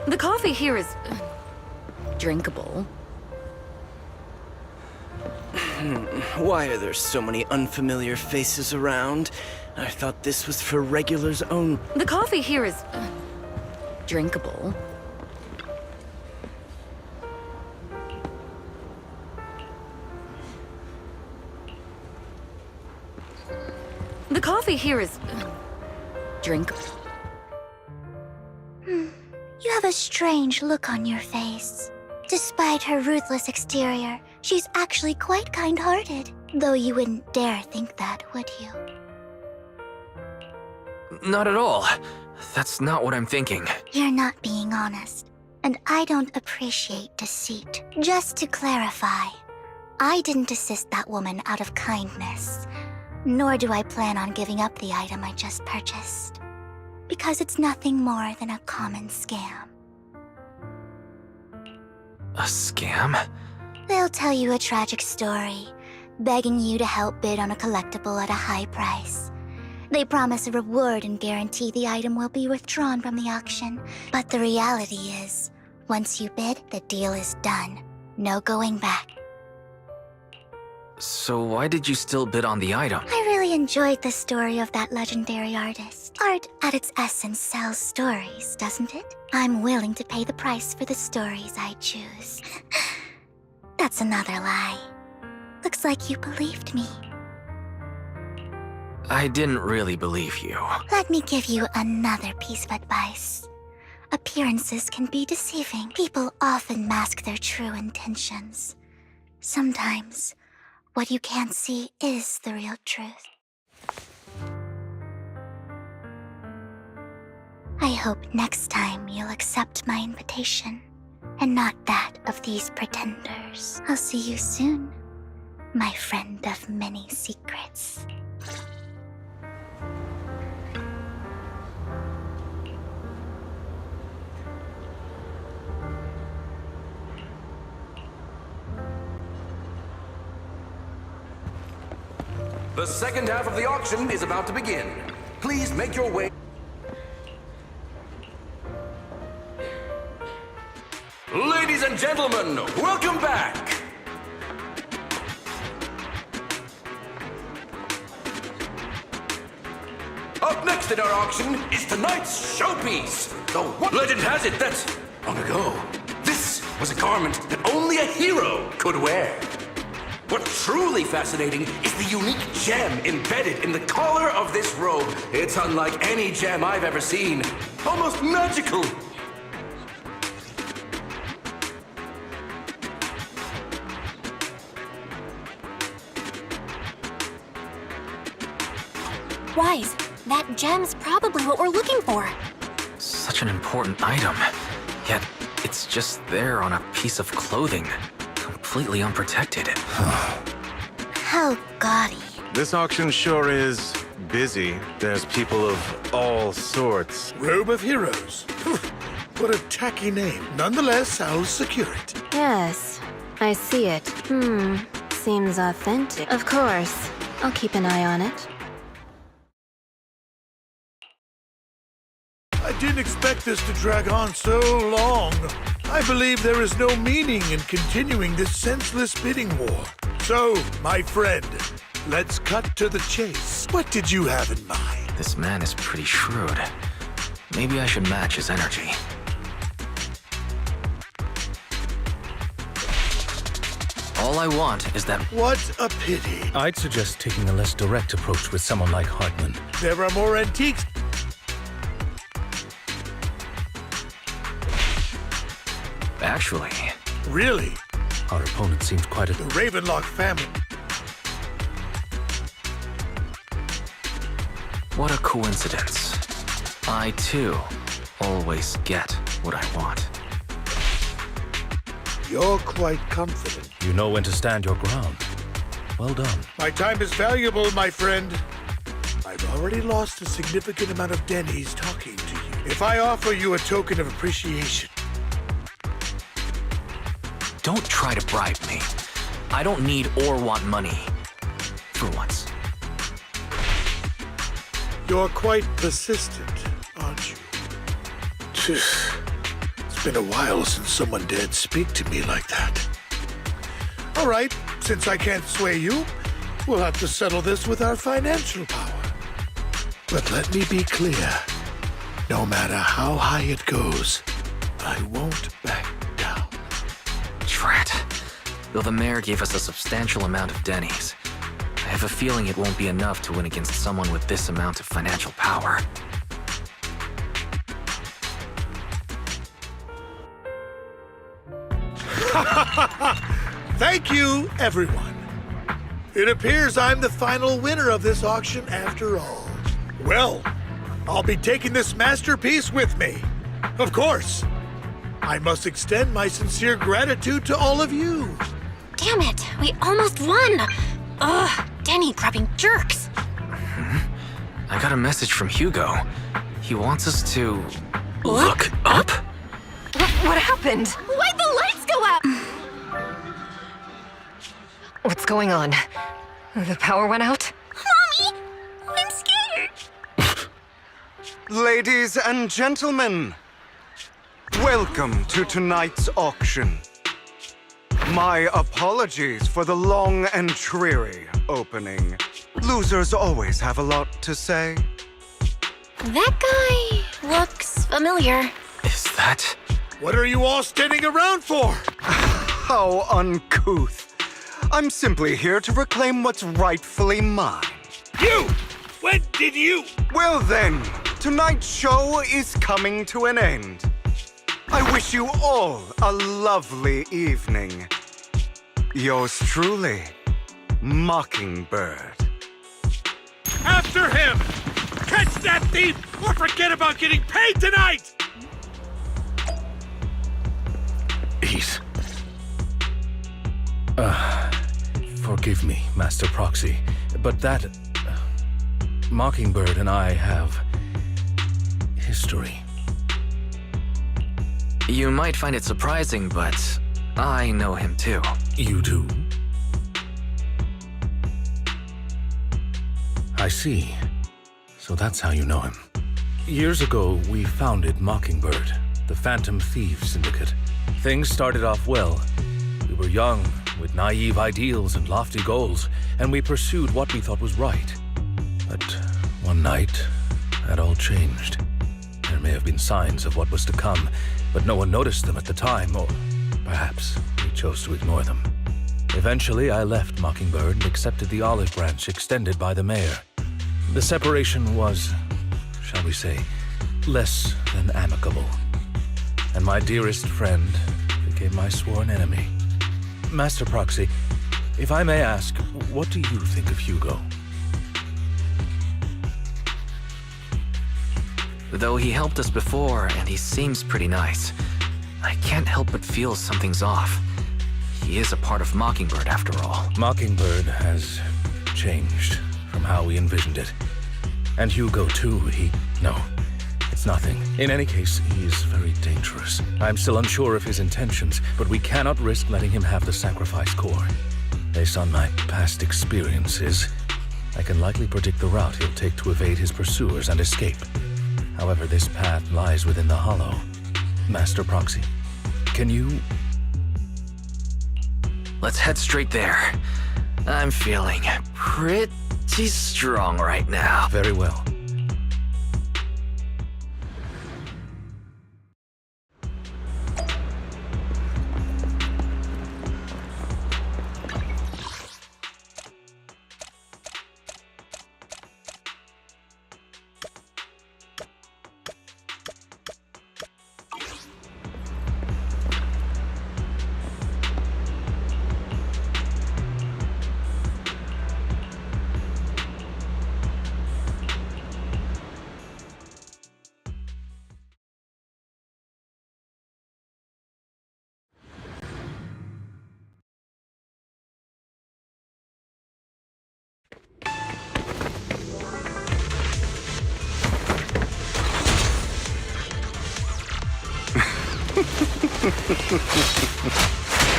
The coffee here is drinkable. Why are there so many unfamiliar faces around? I thought this was for regulars only. The coffee here is drinkable. The coffee here is drinkable. You have a strange look on your face. Despite her ruthless exterior, she's actually quite kind-hearted. Though you wouldn't dare think that, would you? Not at all. That's not what I'm thinking. You're not being honest, and I don't appreciate deceit. Just to clarify, I didn't assist that woman out of kindness, nor do I plan on giving up the item I just purchased, because it's nothing more than a common scam. A scam? They'll tell you a tragic story, begging you to help bid on a collectible at a high price. They promise a reward and guarantee the item will be withdrawn from the auction. But the reality is, once you bid, the deal is done. No going back. So why did you still bid on the item? I really enjoyed the story of that legendary artist. Art, at its essence, sells stories, doesn't it? I'm willing to pay the price for the stories I choose. That's another lie. Looks like you believed me. I didn't really believe you. Let me give you another piece of advice. Appearances can be deceiving. People often mask their true intentions. Sometimes, what you can't see is the real truth. I hope next time you'll accept my invitation, and not that of these pretenders. I'll see you soon, my friend of many secrets. The second half of the auction is about to begin. Please make your way. Ladies and gentlemen, welcome back! Up next in our auction is tonight's showpiece. The legend has it that, long ago, this was a garment that only a hero could wear. What's truly fascinating is the unique gem embedded in the collar of this robe. It's unlike any gem I've ever seen. Almost magical. Wise, that gem's probably what we're looking for. Such an important item, yet it's just there on a piece of clothing, completely unprotected. How gaudy. This auction sure is busy. There's people of all sorts. Robe of Heroes. What a tacky name. Nonetheless, I'll secure it. Yes, I see it. Seems authentic. Of course. I'll keep an eye on it. I didn't expect this to drag on so long. I believe there is no meaning in continuing this senseless bidding war. So, my friend, let's cut to the chase. What did you have in mind? This man is pretty shrewd. Maybe I should match his energy. All I want is that... What a pity. I'd suggest taking a less direct approach with someone like Hartman. There are more antiques. Actually... Really? Our opponent seems quite a... The Ravenlock family. What a coincidence. I, too, always get what I want. You're quite confident. You know when to stand your ground. Well done. My time is valuable, my friend. I've already lost a significant amount of Denny's talking to you. If I offer you a token of appreciation... Don't try to bribe me. I don't need or want money. For once. You're quite persistent, aren't you? It's been a while since someone dared speak to me like that. All right, since I can't sway you, we'll have to settle this with our financial power. But let me be clear. No matter how high it goes, I won't back down. Drat. Though the mayor gave us a substantial amount of Denny's, I have a feeling it won't be enough to win against someone with this amount of financial power. Thank you, everyone. It appears I'm the final winner of this auction after all. Well, I'll be taking this masterpiece with me. Of course. I must extend my sincere gratitude to all of you. Damn it, we almost won! Ugh, Denny grabbing jerks. I got a message from Hugo. He wants us to... Look up? What happened? Why'd the lights go out? What's going on? The power went out? Mommy, I'm scared. Ladies and gentlemen, welcome to tonight's auction. My apologies for the long and dreary opening. Losers always have a lot to say. That guy looks familiar. Is that... What are you all standing around for? How uncouth. I'm simply here to reclaim what's rightfully mine. You! When did you? Well then, tonight's show is coming to an end. I wish you all a lovely evening. Yours truly, Mockingbird. After him! Catch that thief or forget about getting paid tonight! He's... Forgive me, Master Proxy, but that... Mockingbird and I have... history. You might find it surprising, but I know him too. You do? I see. So that's how you know him. Years ago, we founded Mockingbird, the Phantom Thieves Syndicate. Things started off well. We were young, with naive ideals and lofty goals, and we pursued what we thought was right. But one night, that all changed. There may have been signs of what was to come, but no one noticed them at the time, or perhaps we chose to ignore them. Eventually, I left Mockingbird and accepted the olive branch extended by the mayor. The separation was, shall we say, less than amicable. And my dearest friend became my sworn enemy. Master Proxy, if I may ask, what do you think of Hugo? Though he helped us before, and he seems pretty nice, I can't help but feel something's off. He is a part of Mockingbird, after all. Mockingbird has changed from how we envisioned it. And Hugo, too, It's nothing. In any case, he is very dangerous. I'm still unsure of his intentions, but we cannot risk letting him have the sacrifice core. Based on my past experiences, I can likely predict the route he'll take to evade his pursuers and escape. However, this path lies within the hollow. Master Proxy, can you... Let's head straight there. I'm feeling pretty strong right now. Very well.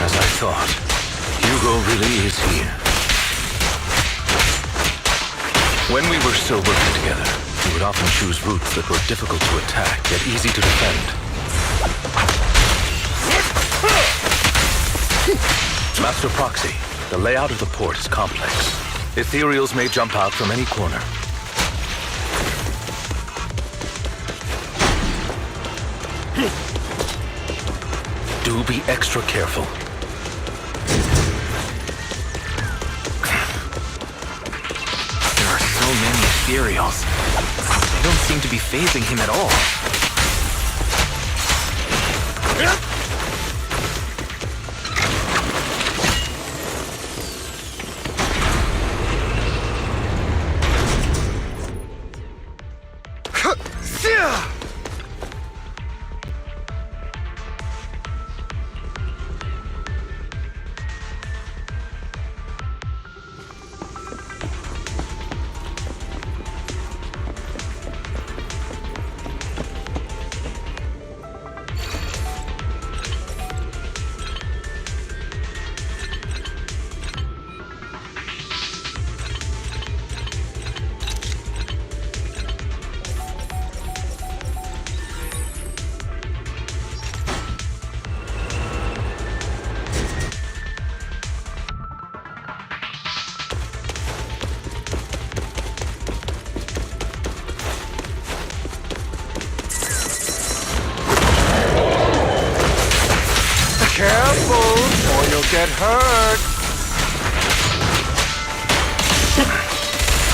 As I thought, Hugo really is here. When we were still working together, we would often choose routes that were difficult to attack, yet easy to defend. Master Proxy, the layout of the port is complex. Ethereals may jump out from any corner. Do be extra careful. There are so many ethereals. They don't seem to be phasing him at all. Careful, or you'll get hurt.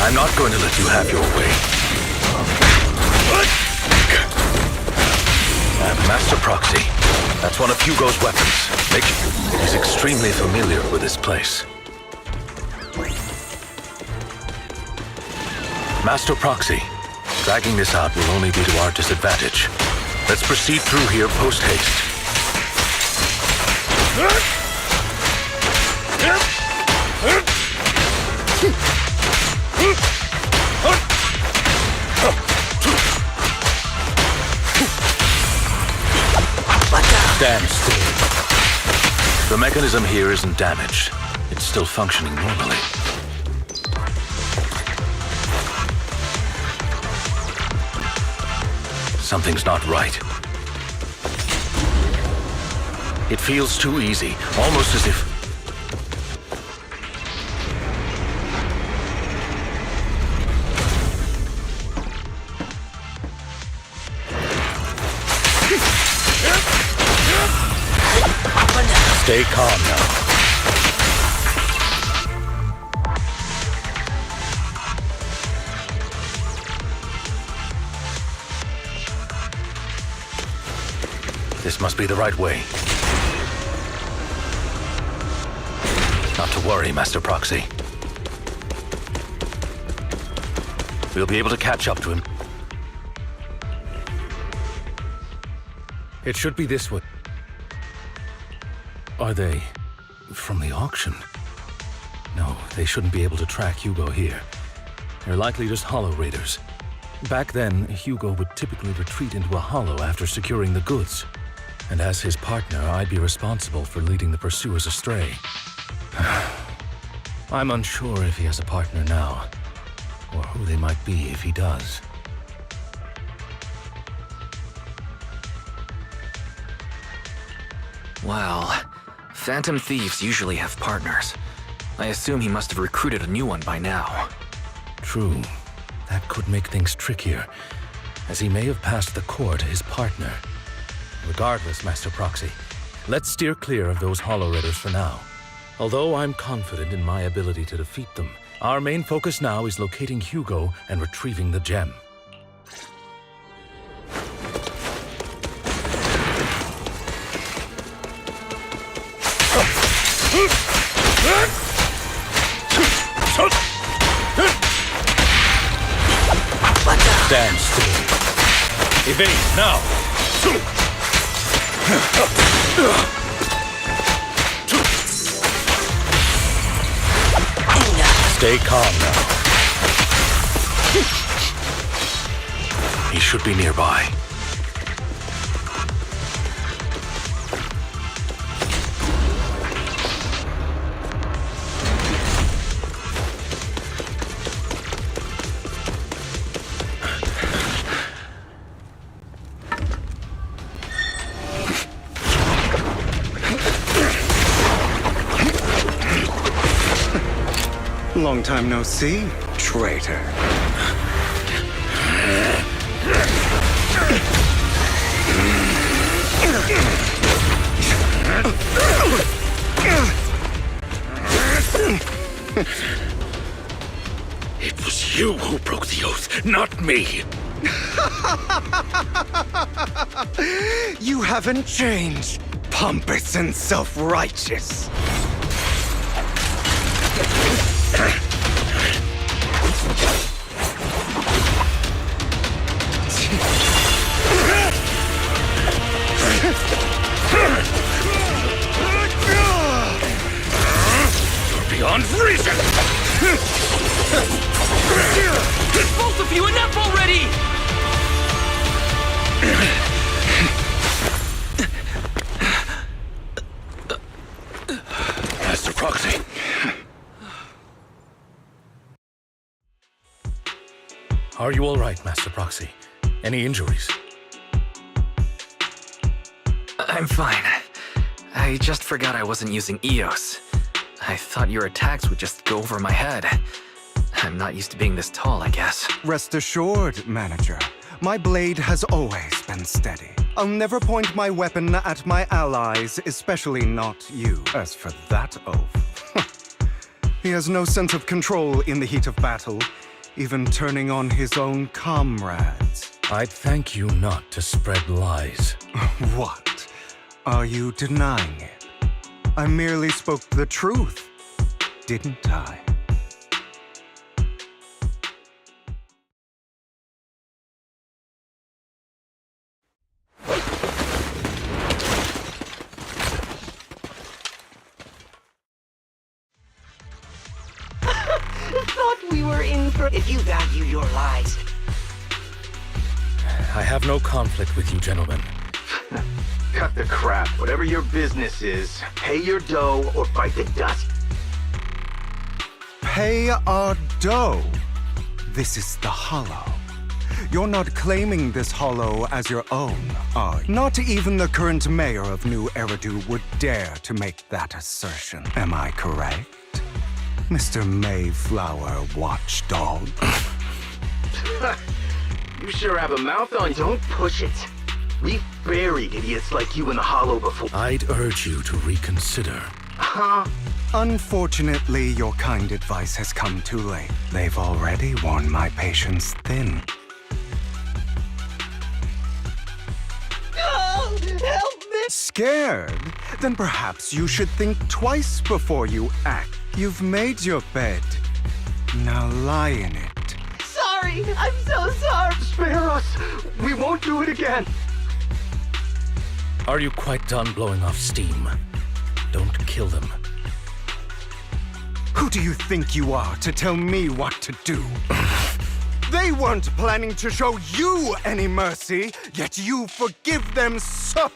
I'm not going to let you have your way. And Master Proxy, that's one of Hugo's weapons. He's extremely familiar with this place. Master Proxy, dragging this out will only be to our disadvantage. Let's proceed through here post-haste. Stand still. The mechanism here isn't damaged. It's still functioning normally. Something's not right. It feels too easy, almost as if... Stay calm now. This must be the right way. Not to worry, Master Proxy. We'll be able to catch up to him. It should be this way. Are they from the auction? No, they shouldn't be able to track Hugo here. They're likely just hollow raiders. Back then, Hugo would typically retreat into a hollow after securing the goods. And as his partner, I'd be responsible for leading the pursuers astray. I'm unsure if he has a partner now, or who they might be if he does. Well, Phantom Thieves usually have partners. I assume he must have recruited a new one by now. True. That could make things trickier, as he may have passed the core to his partner. Regardless, Master Proxy, let's steer clear of those Hollow Raiders for now. Although I'm confident in my ability to defeat them, our main focus now is locating Hugo and retrieving the gem. Stand still. Evade now! Stay calm now. He should be nearby. Long time no see, traitor. It was you who broke the oath, not me. You haven't changed, pompous and self-righteous. You're beyond reason! Both of you, enough already! Master Proxy. Are you all right, Master Proxy? Any injuries? I'm fine. I just forgot I wasn't using EOS. I thought your attacks would just go over my head. I'm not used to being this tall, I guess. Rest assured, Manager. My blade has always been steady. I'll never point my weapon at my allies, especially not you. As for that oath, he has no sense of control in the heat of battle, even turning on his own comrades. I'd thank you not to spread lies. What? Are you denying it? I merely spoke the truth, didn't I? Thought we were in for... If you value your lives... I have no conflict with you, gentlemen. Cut the crap. Whatever your business is, pay your dough or bite the dust. Pay our dough? This is the Hollow. You're not claiming this Hollow as your own, are you? Not even the current mayor of New Eridu would dare to make that assertion. Am I correct? Mr. Mayflower Watchdog. You sure have a mouth on. Don't push it. We've buried idiots like you in the Hollow before. I'd urge you to reconsider. Huh? Unfortunately, your kind advice has come too late. They've already worn my patience thin. Oh, help me! Scared? Then perhaps you should think twice before you act. You've made your bed. Now lie in it. Sorry, I'm so sorry. Spare us. We won't do it again. Are you quite done blowing off steam? Don't kill them. Who do you think you are to tell me what to do? They They weren't planning to show you any mercy, yet you forgive them so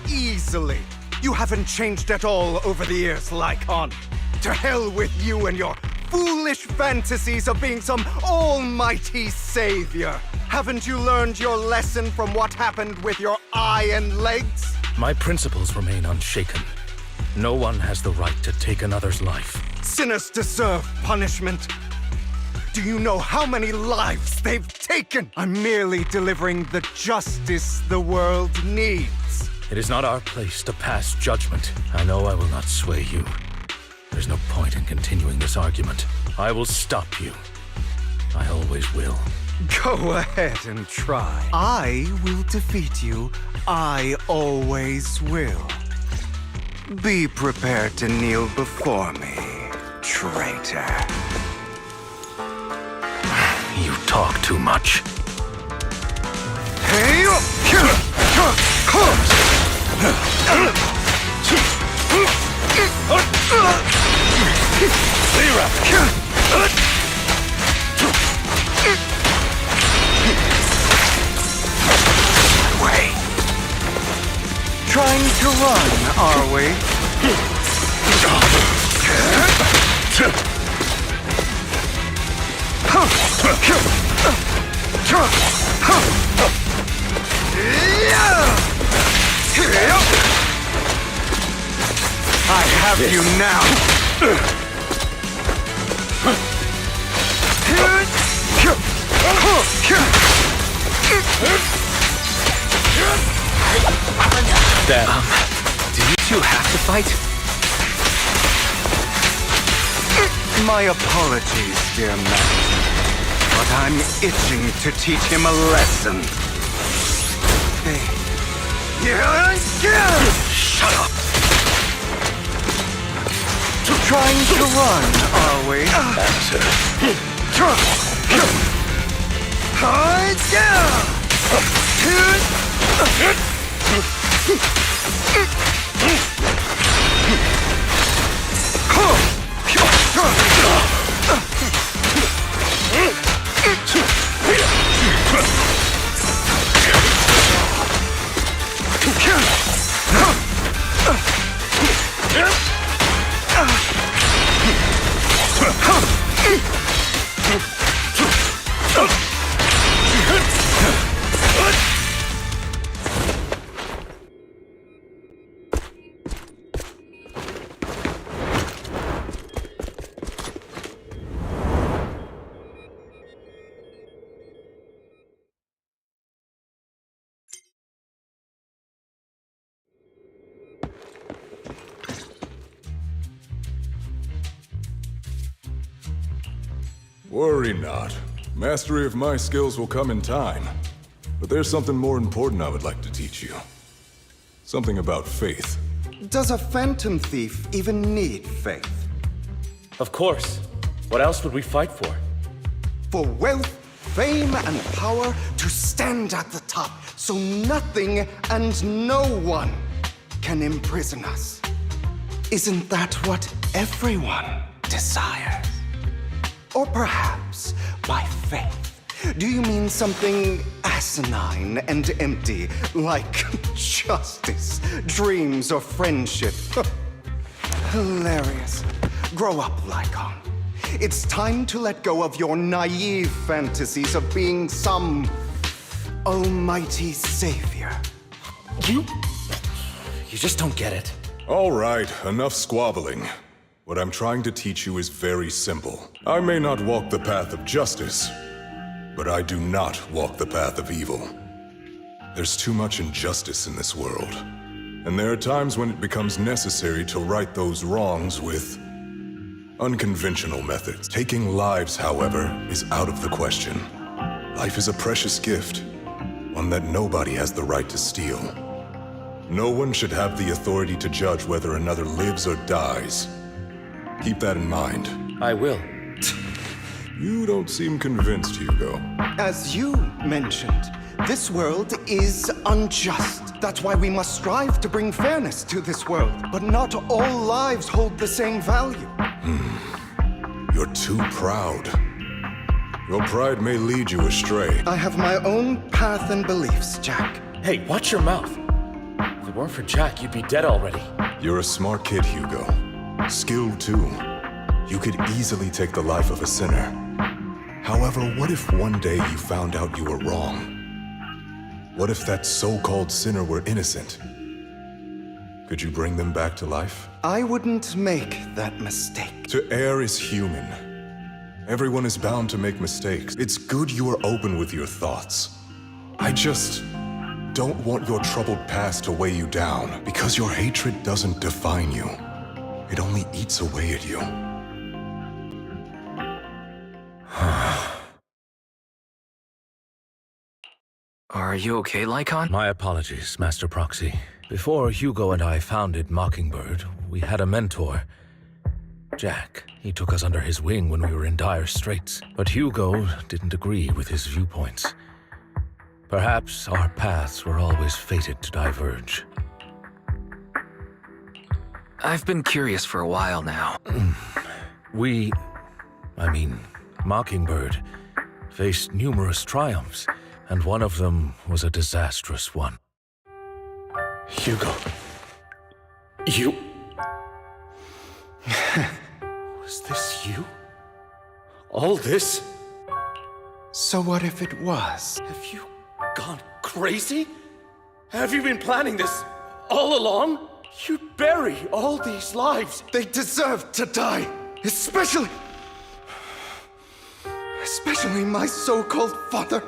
easily. You haven't changed at all over the years, LYCAON. To hell with you and your foolish fantasies of being some almighty savior. Haven't you learned your lesson from what happened with your eye and legs? My principles remain unshaken. No one has the right to take another's life. Sinners deserve punishment. Do you know how many lives they've taken? I'm merely delivering the justice the world needs. It is not our place to pass judgment. I know I will not sway you. There's no point in continuing this argument. I will stop you. I always will. Go ahead and try. I will defeat you. I always will. Be prepared to kneel before me, traitor. You talk too much. Hey! Wait. Trying to run, are we? I have you now. Do you two have to fight? My apologies, dear master, but I'm itching to teach him a lesson. Shut up! Trying to run, are we? Worry not. Mastery of my skills will come in time. But there's something more important I would like to teach you. Something about faith. Does a phantom thief even need faith? Of course. What else would we fight for? For wealth, fame, and power to stand at the top, so nothing and no one can imprison us. Isn't that what everyone desires? Or perhaps by faith, do you mean something asinine and empty, like justice, dreams, or friendship? Hilarious. Grow up, LYCAON. It's time to let go of your naive fantasies of being some almighty savior. You just don't get it. All right, enough squabbling. What I'm trying to teach you is very simple. I may not walk the path of justice, but I do not walk the path of evil. There's too much injustice in this world, and there are times when it becomes necessary to right those wrongs with unconventional methods. Taking lives, however, is out of the question. Life is a precious gift, one that nobody has the right to steal. No one should have the authority to judge whether another lives or dies. Keep that in mind. I will. You don't seem convinced, Hugo. As you mentioned, this world is unjust. That's why we must strive to bring fairness to this world. But not all lives hold the same value. You're too proud. Your pride may lead you astray. I have my own path and beliefs, Jack. Hey, watch your mouth. If it weren't for Jack, you'd be dead already. You're a smart kid, Hugo. Skilled too. You could easily take the life of a sinner. However, what if one day you found out you were wrong? What if that so-called sinner were innocent? Could you bring them back to life? I wouldn't make that mistake. To err is human. Everyone is bound to make mistakes. It's good you are open with your thoughts. I just don't want your troubled past to weigh you down, because your hatred doesn't define you. It only eats away at you. Are you okay, LYCAON? My apologies, Master Proxy. Before Hugo and I founded Mockingbird, we had a mentor. Jack. He took us under his wing when we were in dire straits. But Hugo didn't agree with his viewpoints. Perhaps our paths were always fated to diverge. I've been curious for a while now. Mockingbird faced numerous triumphs, and one of them was a disastrous one. Hugo. You... Was this you? All this? So what if it was? Have you gone crazy? Have you been planning this all along? You'd bury all these lives. They deserve to die. Especially my so-called father.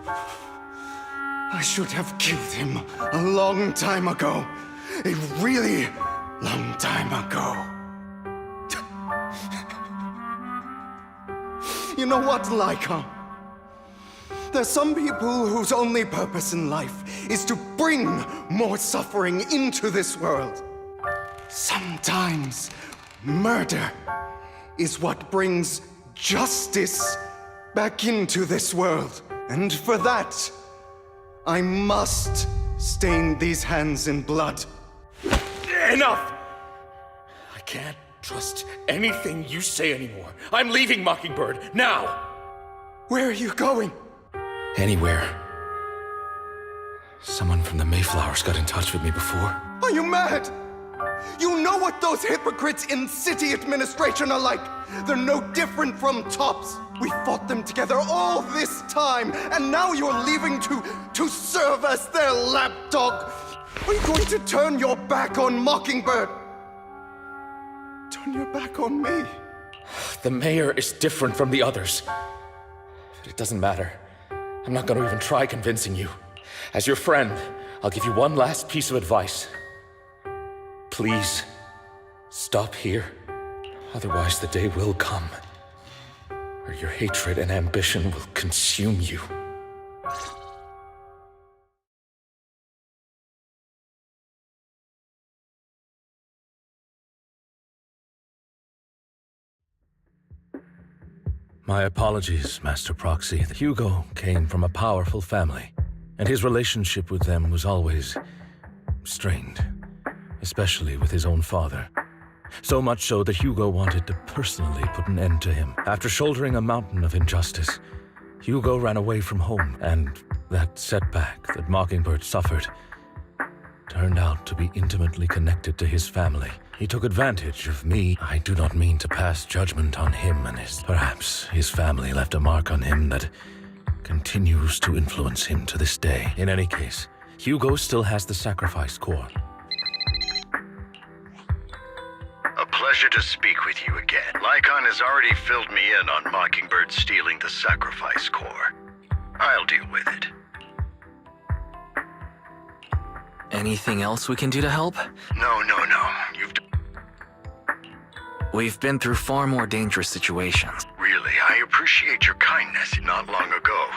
I should have killed him a long time ago. A really long time ago. You know what, LYCAON? There's some people whose only purpose in life is to bring more suffering into this world. Sometimes murder is what brings justice back into this world. And for that, I must stain these hands in blood. Enough! I can't trust anything you say anymore. I'm leaving Mockingbird, now! Where are you going? Anywhere. Someone from the Mayflowers got in touch with me before. Are you mad? You know what those hypocrites in city administration are like. They're no different from tops. We fought them together all this time, and now you're leaving to serve as their lapdog. Are you going to turn your back on Mockingbird? Turn your back on me? The mayor is different from the others. But it doesn't matter. I'm not going to even try convincing you. As your friend, I'll give you one last piece of advice. Please, stop here. Otherwise, the day will come where your hatred and ambition will consume you. My apologies, Master Proxy. Hugo came from a powerful family, and his relationship with them was always strained, especially with his own father. So much so that Hugo wanted to personally put an end to him. After shouldering a mountain of injustice, Hugo ran away from home, and that setback that Mockingbird suffered turned out to be intimately connected to his family. He took advantage of me. I do not mean to pass judgment on him and perhaps his family left a mark on him that continues to influence him to this day. In any case, Hugo still has the sacrifice core. A pleasure to speak with you again. LYCAON has already filled me in on Mockingbird stealing the sacrifice core. I'll deal with it. Anything else we can do to help? No. We've been through far more dangerous situations. Really, I appreciate your kindness. Not long ago,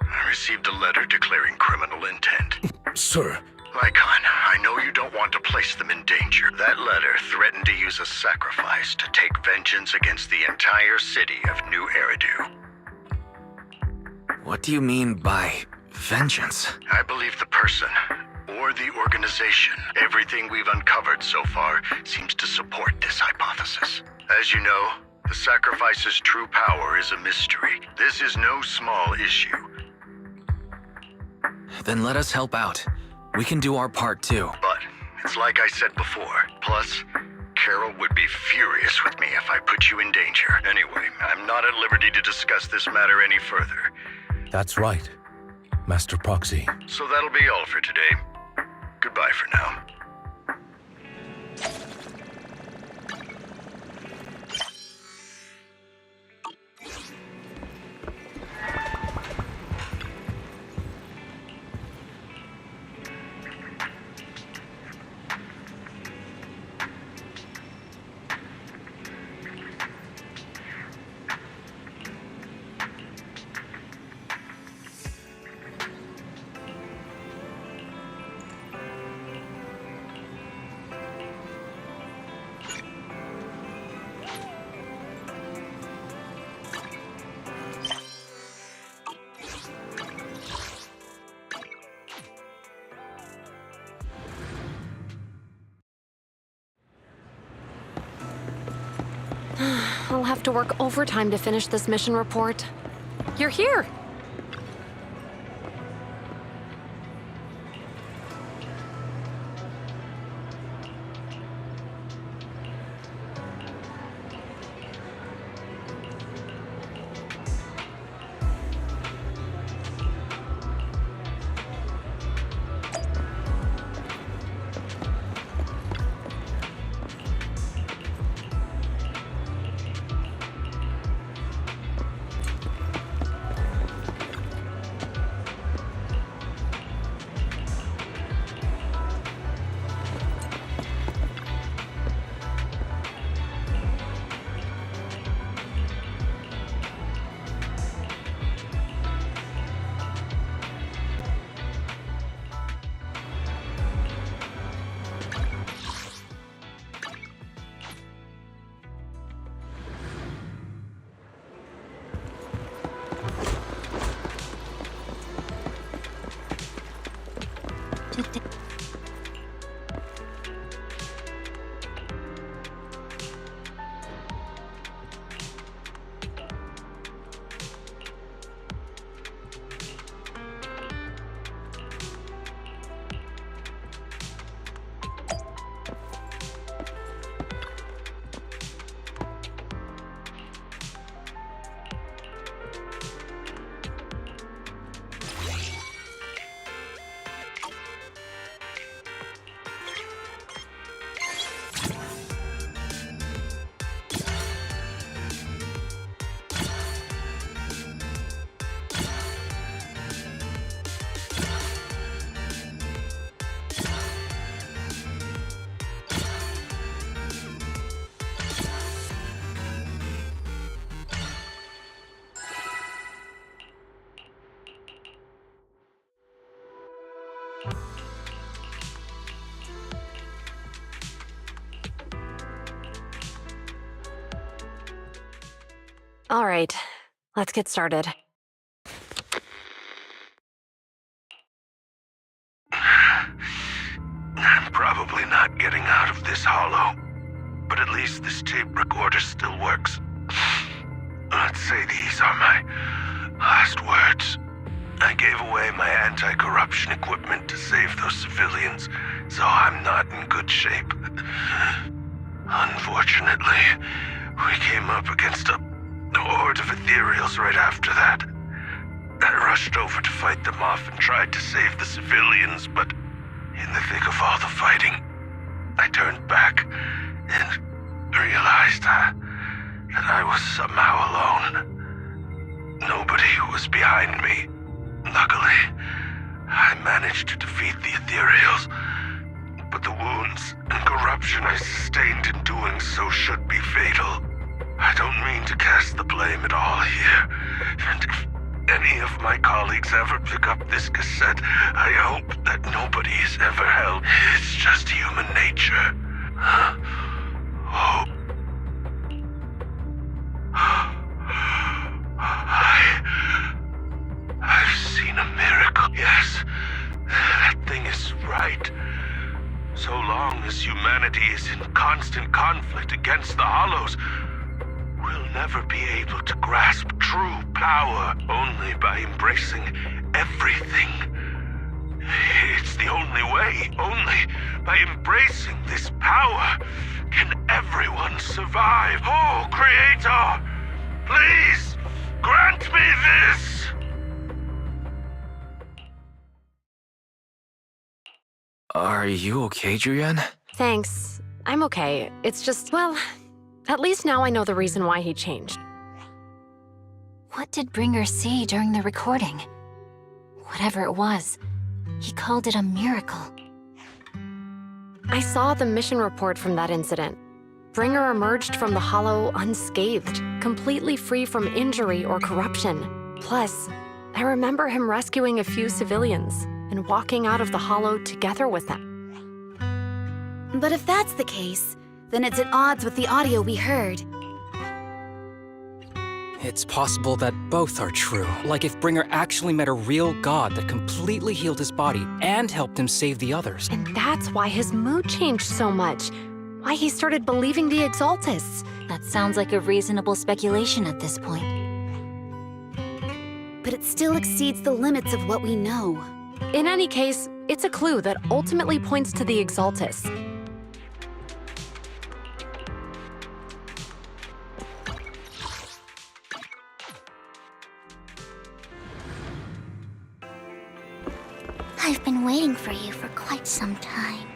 I received a letter declaring criminal intent. Sir. LYCAON, I know you don't want to place them in danger. That letter threatened to use a sacrifice to take vengeance against the entire city of New Eridu. What do you mean by vengeance? I believe the person, or the organization, everything we've uncovered so far seems to support this hypothesis. As you know, The sacrifice's true power is a mystery. This is no small issue. Then let us help out. We can do our part too. But it's like I said before. Plus, Carol would be furious with me if I put you in danger. Anyway, I'm not at liberty to discuss this matter any further. That's right, Master Proxy. So that'll be all for today. Goodbye for now. I'll have to work overtime to finish this mission report. You're here! All right, let's get started. I'm probably not getting out of this hollow, but at least this tape recorder still works. Let's say these are my last words. I gave away my anti-corruption equipment to save those civilians, so I'm not in good shape. Unfortunately, we came up against a horde of ethereals right after that. I rushed over to fight them off and tried to save the civilians, but in the thick of all the fighting, I turned back and realized that I was somehow alone. Nobody was behind me. Luckily, I managed to defeat the ethereals, but the wounds and corruption I sustained in doing so should be fatal. I don't mean to cast the blame at all here, and if any of my colleagues ever pick up this cassette, I hope that nobody is ever held. It's just human nature. Oh. I've seen a miracle. Yes, that thing is right. So long as humanity is in constant conflict against the Hollows, we'll never be able to grasp true power. Only by embracing everything. It's the only way. Only by embracing this power can everyone survive. Oh, Creator, please grant me this! Are you okay, Julian? Thanks. I'm okay. It's just, well, at least now I know the reason why he changed. What did Bringer see during the recording? Whatever it was, he called it a miracle. I saw the mission report from that incident. Bringer emerged from the Hollow unscathed, completely free from injury or corruption. Plus, I remember him rescuing a few civilians and walking out of the Hollow together with them. But if that's the case, then it's at odds with the audio we heard. It's possible that both are true. Like if Bringer actually met a real god that completely healed his body and helped him save the others. And that's why his mood changed so much. Why he started believing the Exaltists. That sounds like a reasonable speculation at this point. But it still exceeds the limits of what we know. In any case, it's a clue that ultimately points to the Exaltists. I've been waiting for you for quite some time.